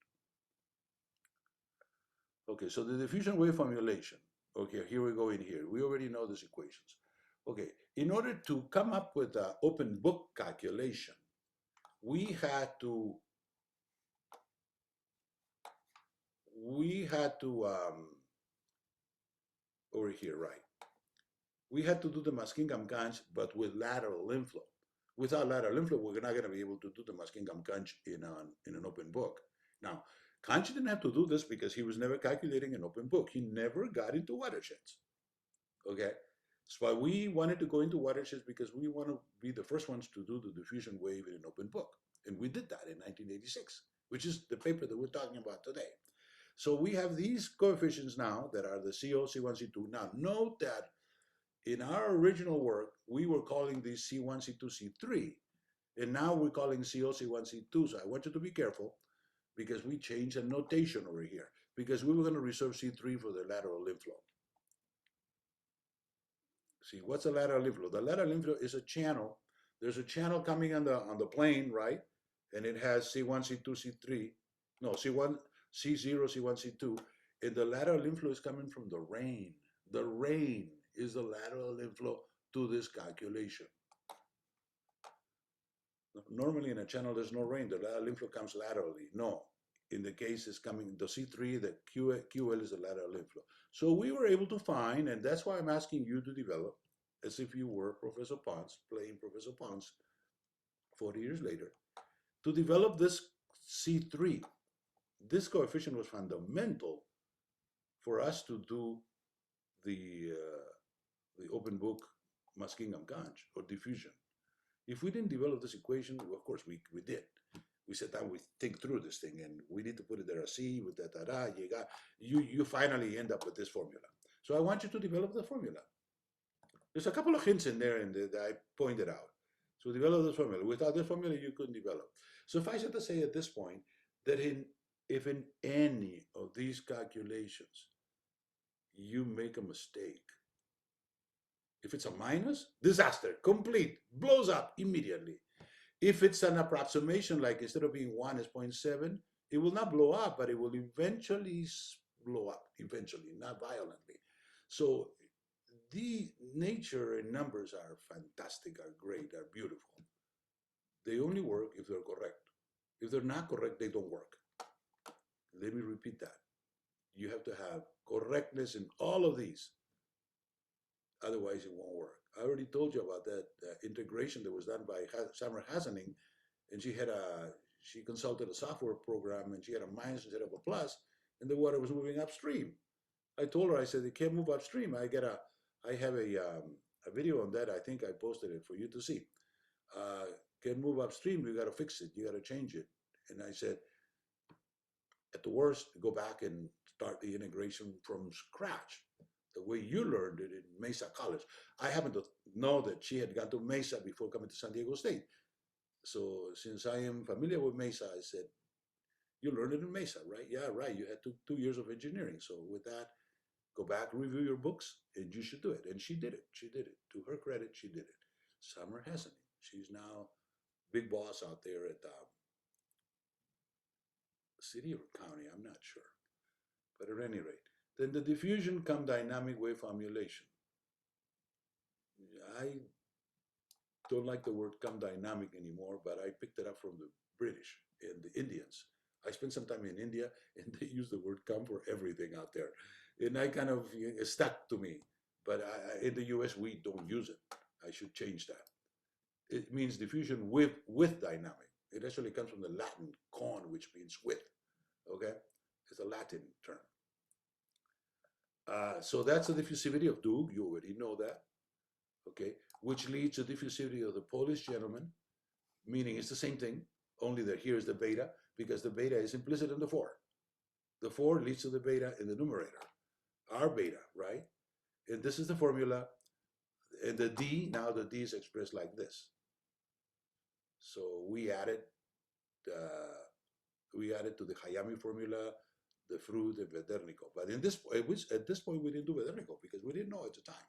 Okay, so the diffusion wave formulation. Okay, here we go in here. We already know these equations. Okay, in order to come up with an open book calculation, we had to over here, right? We had to do the Muskingum-Ganj, but with lateral lymph flow. Without lateral lymph flow, we're not going to be able to do the Muskingum-Ganj in an open book. Now, Ganj didn't have to do this because he was never calculating an open book. He never got into watersheds. Okay, so why we wanted to go into watersheds because we want to be the first ones to do the diffusion wave in an open book, and we did that in 1986, which is the paper that we're talking about today. So we have these coefficients now that are the CO, C1, C2. Now note that in our original work, we were calling these C1, C2, C3, and now we're calling CO, C1, C2. So I want you to be careful because we changed the notation over here because we were going to reserve C3 for the lateral lymph flow. See, what's a lateral lymph flow? The lateral lymph flow is a channel. There's a channel coming on the plane, right? And it has C1, C2, C3. No, C1, C0, C1, C2. And the lateral lymph flow is coming from the rain. The rain is the lateral lymph flow to this calculation. Normally in a channel, there's no rain. The lateral lymph flow comes laterally. No. In the case it's coming, the C3, the QL is the lateral lymph flow. So we were able to find, and that's why I'm asking you to develop, as if you were Professor Ponce, playing Professor Ponce 40 years later, to develop this C3. This coefficient was fundamental for us to do the open book Muskingum-Ganj or diffusion. If we didn't develop this equation, well, of course we did. We sat down, we think through this thing, and we need to put it there a C with that, you finally end up with this formula. So I want you to develop the formula. There's a couple of hints in there that I pointed out. So develop this formula. Without this formula, you couldn't develop. Suffice it to say at this point that if in any of these calculations you make a mistake, if it's a minus, disaster, complete, blows up immediately. If it's an approximation, like instead of being 1 is 0.7, it will not blow up, but it will eventually blow up, eventually, not violently. So the nature and numbers are fantastic, are great, are beautiful. They only work if they're correct. If they're not correct, they don't work. Let me repeat that. You have to have correctness in all of these. Otherwise, it won't work. I already told you about that integration that was done by Summer Hasening, and she consulted a software program, and she had a minus instead of a plus, and the water was moving upstream. I told her, I said, it can't move upstream. I have a video on that. I think I posted it for you to see. Can't move upstream. You got to fix it. You got to change it. And I said, at the worst, go back and start the integration from scratch, the way you learned it in Mesa College. I happen to know that she had gone to Mesa before coming to San Diego State. So since I am familiar with Mesa, I said, you learned it in Mesa, right? Yeah, right. You had two years of engineering. So with that, go back, review your books, and you should do it. And she did it. She did it. To her credit, she did it. Summer Hasening. She's now big boss out there at city or county, I'm not sure. But at any rate, then the diffusion cum dynamic wave formulation. I don't like the word cum dynamic anymore, but I picked it up from the British and the Indians. I spent some time in India, and they use the word cum for everything out there. And I kind of, it stuck to me. But in the US, we don't use it. I should change that. It means diffusion with dynamic. It actually comes from the Latin con, which means with. Okay, it's a Latin term. So that's the diffusivity of Doog. You already know that. Okay, which leads to diffusivity of the Polish gentleman, meaning it's the same thing, only that here's the beta, because the beta is implicit in the 4. The 4 leads to the beta in the numerator, our beta, right? And this is the formula. And the D, now the D is expressed like this. So we added to the Hayami formula the fruit and Vederniko. But at this point, we didn't do Vederniko because we didn't know at the time.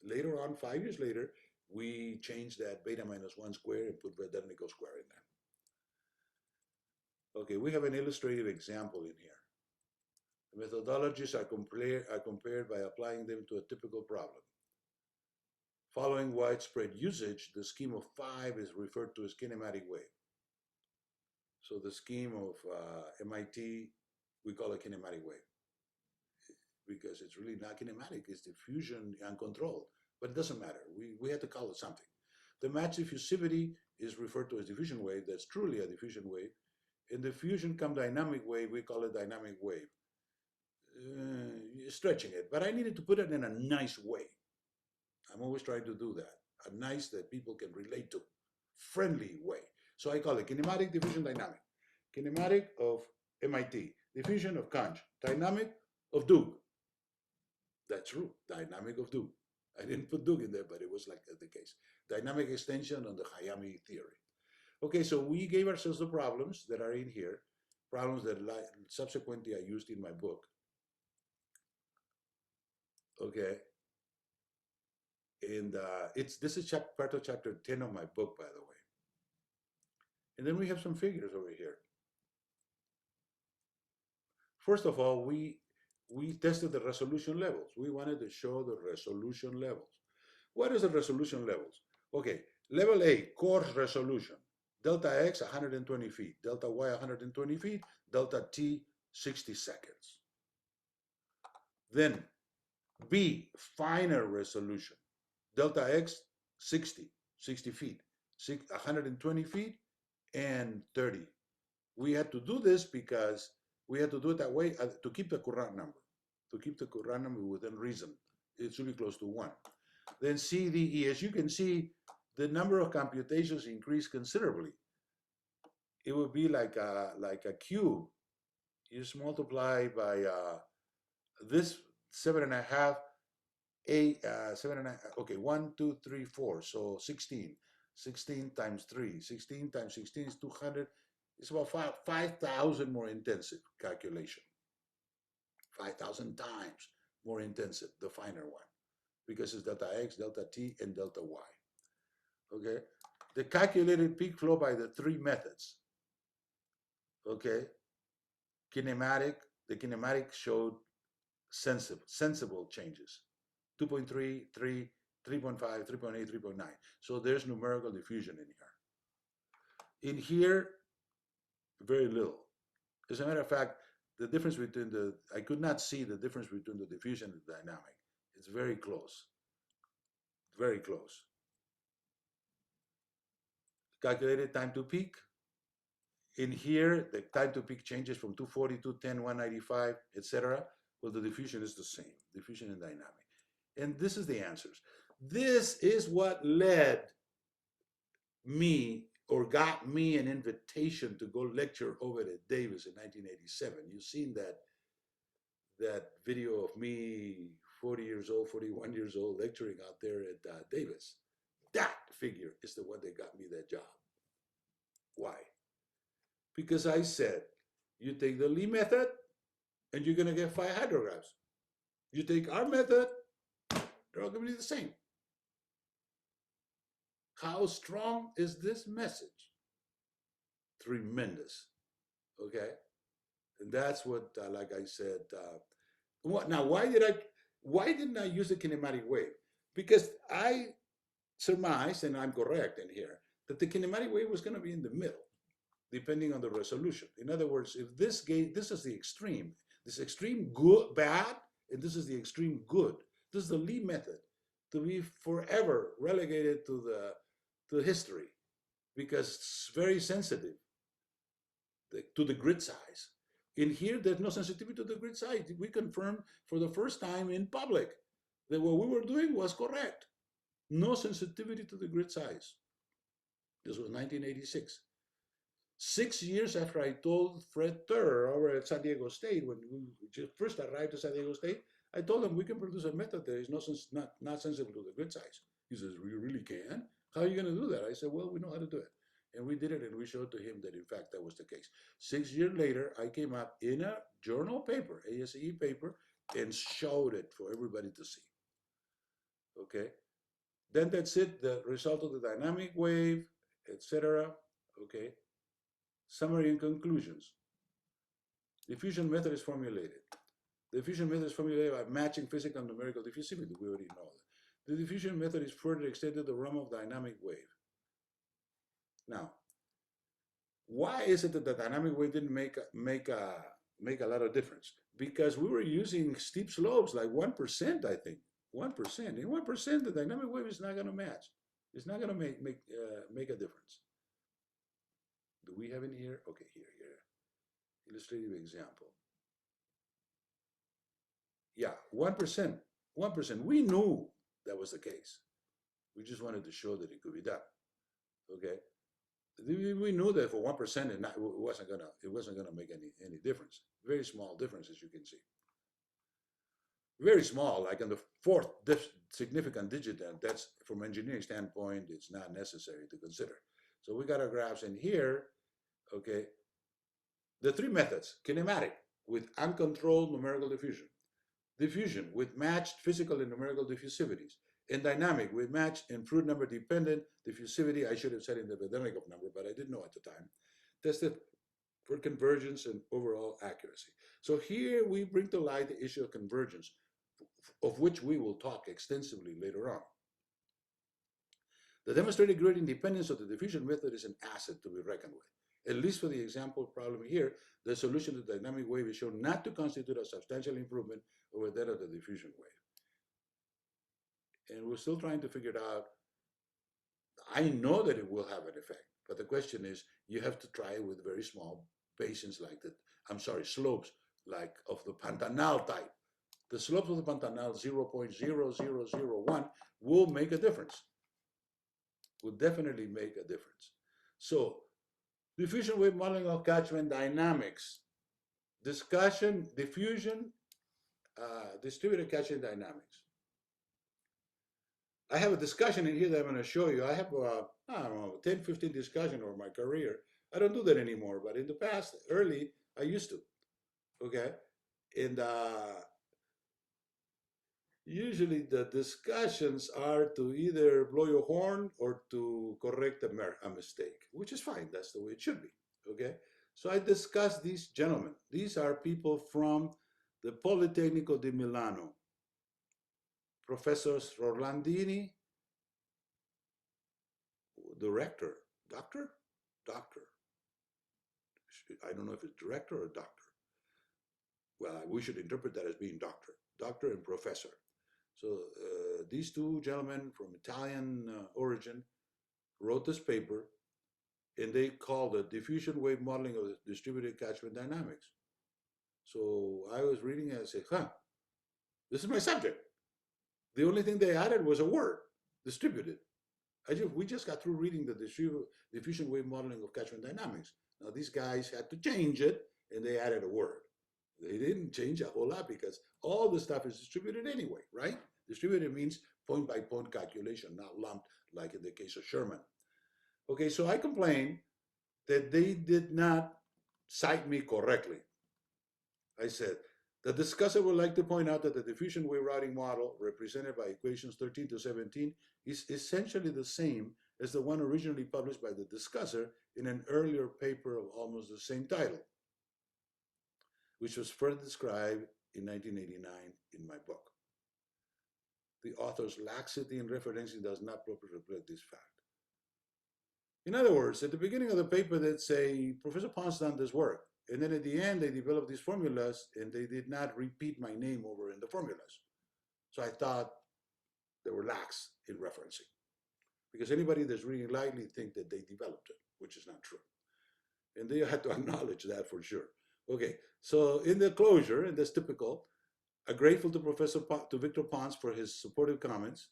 Later on, 5 years later, we changed that beta minus 1 square and put Vederniko square in there. Okay, we have an illustrative example in here. The methodologies are compared by applying them to a typical problem. Following widespread usage, the scheme of 5 is referred to as kinematic wave. So the scheme of MIT, we call it kinematic wave because it's really not kinematic, it's diffusion uncontrolled, but it doesn't matter. We had to call it something. The match diffusivity is referred to as diffusion wave. That's truly a diffusion wave. In the fusion come dynamic wave, we call it dynamic wave. Stretching it, but I needed to put it in a nice way. I'm always trying to do that. A nice that people can relate to, friendly way. So I call it kinematic, diffusion, dynamic. Kinematic of MIT, diffusion of Conch, dynamic of Doog. That's true, dynamic of Doog. I didn't put Doog in there, but it was like the case. Dynamic extension on the Hayami theory. Okay, so we gave ourselves the problems that are in here, problems that subsequently I used in my book. Okay. And this is part of chapter 10 of my book, by the way. And then we have some figures over here. First of all, we tested the resolution levels. We wanted to show the resolution levels. What is the resolution levels? Okay, level A, coarse resolution. Delta X, 120 feet. Delta Y, 120 feet. Delta T, 60 seconds. Then B, finer resolution. Delta X, 60 feet. 120 feet and 30. We had to do this because we had to do it that way to keep the Courant number. To keep the Courant number within reason. It should be close to 1. Then C, D, E. As you can see, the number of computations increased considerably. It would be like a cube. You just multiply by this 7.5, 8, 7.5. Okay, 1, 2, 3, 4. So 16. 16 times 3. 16 times 16 is 200. It's about 5,000 more intensive calculation. 5,000 times more intensive, the finer one, because it's delta X, delta T, and delta Y. Okay? The calculated peak flow by the 3 methods. Okay? Kinematic, the kinematic showed sensible changes. 2.3, 3, 3.5, 3.8, 3.9. So there's numerical diffusion in here. In here, very little. As a matter of fact, the difference between I could not see the difference between the diffusion and the dynamic. It's very close. Very close. Calculated time to peak. In here, the time to peak changes from 240, 210, 195, etc. Well, the diffusion is the same, diffusion and dynamic. And this is the answers. This is what led me or got me an invitation to go lecture over at Davis in 1987. You've seen that video of me, 40 years old, 41 years old, lecturing out there at Davis. That figure is the one that got me that job. Why? Because I said, you take the Lee method, and you're going to get 5 hydrographs. You take our method, they're all going to be the same. How strong is this message? Tremendous. Okay? And that's what, like I said, now why didn't I use the kinematic wave? Because I surmised, and I'm correct in here, that the kinematic wave was going to be in the middle, depending on the resolution. In other words, if this is the extreme, this extreme good, bad, and this is the extreme good. This is the Lee method to be forever relegated to history, because it's very sensitive to the grid size. In here, there's no sensitivity to the grid size. We confirmed for the first time in public that what we were doing was correct. No sensitivity to the grid size. This was 1986. 6 years after I told Fred Turr over at San Diego State, when we just first arrived at San Diego State, I told him we can produce a method that is not sensitive to the grid size. He says, "We really can? How are you going to do that?" I said, "Well, we know how to do it." And we did it, and we showed to him that, in fact, that was the case. 6 years later, I came up in a journal paper, ASE paper, and showed it for everybody to see. Okay? Then that's it, the result of the dynamic wave, etc. Okay? Summary and conclusions. Diffusion method is formulated. The diffusion method is formulated by matching physical and numerical diffusivity. We already know that. The diffusion method is further extended to the realm of dynamic wave. Now, why is it that the dynamic wave didn't make a lot of difference? Because we were using steep slopes, like 1%, I think. 1%. In 1%, the dynamic wave is not going to match. It's not going to make a difference. Do we have in here? Okay, here. Illustrative example. Yeah, 1%. 1%. We knew that was the case. We just wanted to show that it could be done. Okay? We knew that for 1%, it wasn't gonna make any difference. Very small difference, as you can see. Very small, like in the fourth significant digit, and that's from engineering standpoint, it's not necessary to consider. So we got our graphs in here. Okay. The three methods: kinematic with uncontrolled numerical diffusion, diffusion with matched physical and numerical diffusivities, and dynamic with matched and fruit number dependent diffusivity. I should have said in the Bedenikov number, but I didn't know at the time. Tested for convergence and overall accuracy. So here we bring to light the issue of convergence, of which we will talk extensively later on. The demonstrated grid independence of the diffusion method is an asset to be reckoned with. At least for the example problem here, the solution to the dynamic wave is shown not to constitute a substantial improvement over that of the diffusion wave. And we're still trying to figure it out. I know that it will have an effect, but the question is, you have to try it with very small basins like that. Slopes like of the Pantanal type. The slopes of the Pantanal 0.0001 will make a difference. Will definitely make a difference. So, diffusion wave modeling of catchment dynamics. Discussion, diffusion, distributed catchment dynamics. I have a discussion in here that I'm going to show you. I have, I don't know, 10, 15 discussions over my career. I don't do that anymore, but in the past, early, I used to. Okay? And usually the discussions are to either blow your horn or to correct a mistake, which is fine. That's the way it should be. Okay? So I discussed these gentlemen. These are people from the Politecnico di Milano. Professors Orlandini, director, doctor? Doctor. I don't know if it's director or doctor. Well, we should interpret that as being doctor. Doctor and professor. So these two gentlemen from Italian origin wrote this paper, and they called it Diffusion Wave Modeling of Distributed Catchment Dynamics. So I was reading it and I said, this is my subject. The only thing they added was a word, distributed. We just got through reading the diffusion wave modeling of catchment dynamics. Now these guys had to change it, and they added a word. They didn't change a whole lot because all the stuff is distributed anyway, right? Distributed means point-by-point calculation, not lumped like in the case of Sherman. Okay, so I complained that they did not cite me correctly. I said, the discussor would like to point out that the diffusion wave routing model, represented by equations 13 to 17, is essentially the same as the one originally published by the discussor in an earlier paper of almost the same title, which was further described in 1989 in my book. The author's laxity in referencing does not properly reflect this fact. In other words, at the beginning of the paper, they'd say, Professor Ponce done this work. And then at the end, they developed these formulas, and they did not repeat my name over in the formulas. So I thought they were lax in referencing. because anybody that's reading lightly think that they developed it, which is not true. And they had to acknowledge that for sure. Okay, so in the closure, and that's typical, I'm grateful to Victor Ponce for his supportive comments.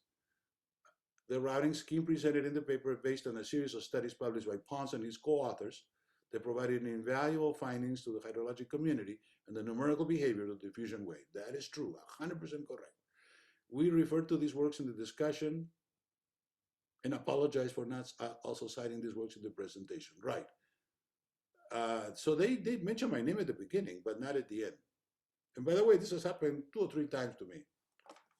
The routing scheme presented in the paper based on a series of studies published by Ponce and his co-authors that provided invaluable findings to the hydrologic community and the numerical behavior of the diffusion wave. That is true, 100% correct. We referred to these works in the discussion and apologize for not also citing these works in the presentation. Right. So they did mention my name at the beginning, but not at the end. And by the way, this has happened 2 or 3 times to me.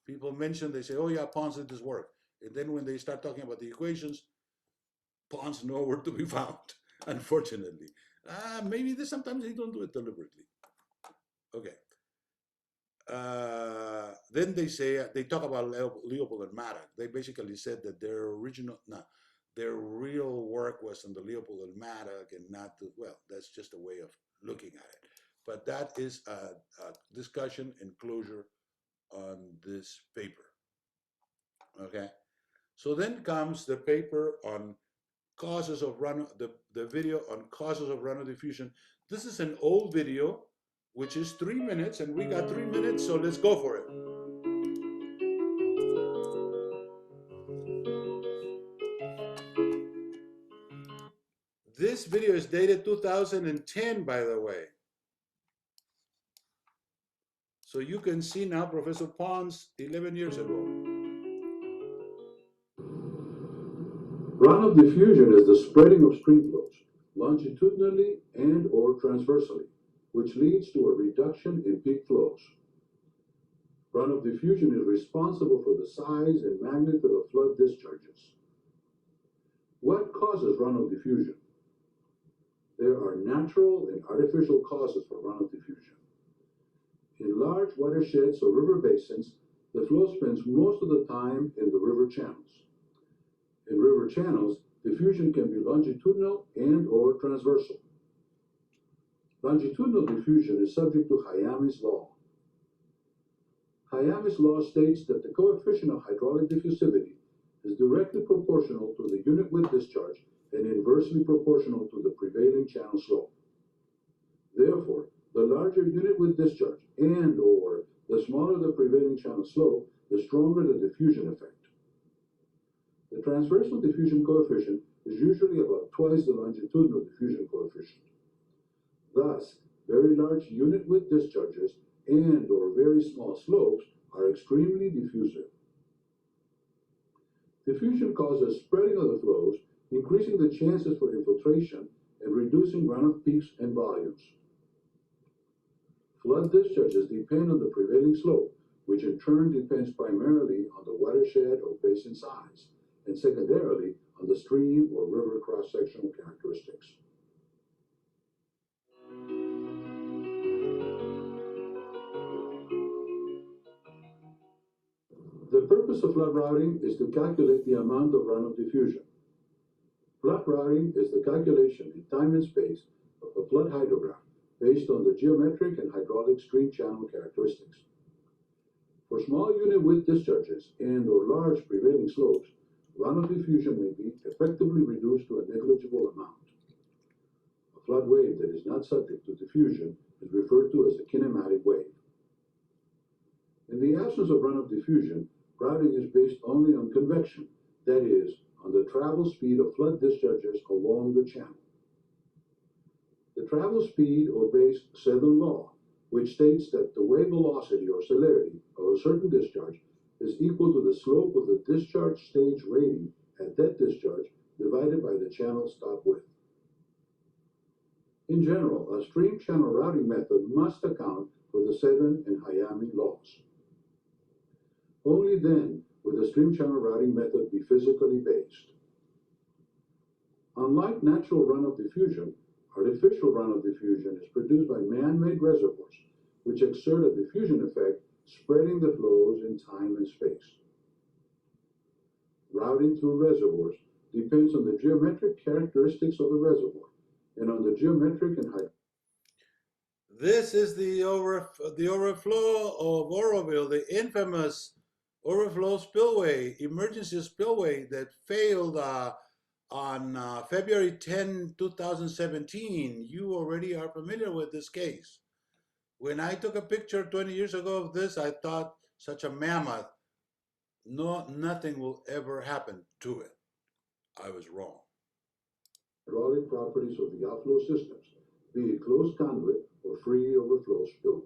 People mention, they say, oh yeah, Ponce did this work. And then when they start talking about the equations, Ponce nowhere to be found, unfortunately. Maybe sometimes they don't do it deliberately. Okay. Then they say, they talk about Leopold and Maddox. They basically said that their real work was on the Leopold and Maddox and not the, well, that's just a way of looking at it. But that is a discussion and closure on this paper. Okay. So then comes the paper on causes of runoff, the video on causes of runoff diffusion. This is an old video, which is 3 minutes, and we got 3 minutes, so let's go for it. This video is dated 2010, by the way. So you can see now Professor Ponce 11 years ago. Runoff diffusion is the spreading of stream flows longitudinally and or transversally, which leads to a reduction in peak flows. Runoff diffusion is responsible for the size and magnitude of flood discharges. What causes runoff diffusion? There are natural and artificial causes for runoff diffusion. In large watersheds or river basins, the flow spends most of the time in the river channels. In river channels, diffusion can be longitudinal and or transversal. Longitudinal diffusion is subject to Hayami's law. Hayami's law states that the coefficient of hydraulic diffusivity is directly proportional to the unit width discharge and inversely proportional to the prevailing channel slope. Therefore, the larger unit width discharge and or the smaller the prevailing channel slope, the stronger the diffusion effect. The transversal diffusion coefficient is usually about twice the longitudinal diffusion coefficient. Thus, very large unit width discharges and or very small slopes are extremely diffusive. Diffusion causes spreading of the flows, increasing the chances for infiltration and reducing runoff peaks and volumes. Flood discharges depend on the prevailing slope, which in turn depends primarily on the watershed or basin size, and secondarily on the stream or river cross-sectional characteristics. The purpose of flood routing is to calculate the amount of runoff diffusion. Flood routing is the calculation in time and space of a flood hydrograph based on the geometric and hydraulic stream channel characteristics. For small unit width discharges and or large prevailing slopes, runoff diffusion may be effectively reduced to a negligible amount. A flood wave that is not subject to diffusion is referred to as a kinematic wave. In the absence of runoff diffusion, routing is based only on convection, that is, on the travel speed of flood discharges along the channel. The travel speed obeys Seddon law, which states that the wave velocity or celerity of a certain discharge is equal to the slope of the discharge stage rating at that discharge divided by the channel stop width. In general, a stream channel routing method must account for the Seddon and Hayami laws. Only then would the stream channel routing method be physically based. Unlike natural runoff diffusion, artificial runoff diffusion is produced by man-made reservoirs, which exert a diffusion effect, spreading the flows in time and space. Routing through reservoirs depends on the geometric characteristics of the reservoir and on the geometric and hydraulic. This is the overflow of Oroville, the infamous overflow spillway, emergency spillway that failed on February 10, 2017. You already are familiar with this case. When I took a picture 20 years ago of this, I thought such a mammoth, nothing will ever happen to it. I was wrong. Hydraulic properties of the outflow systems, be it closed conduit or free overflow spillways.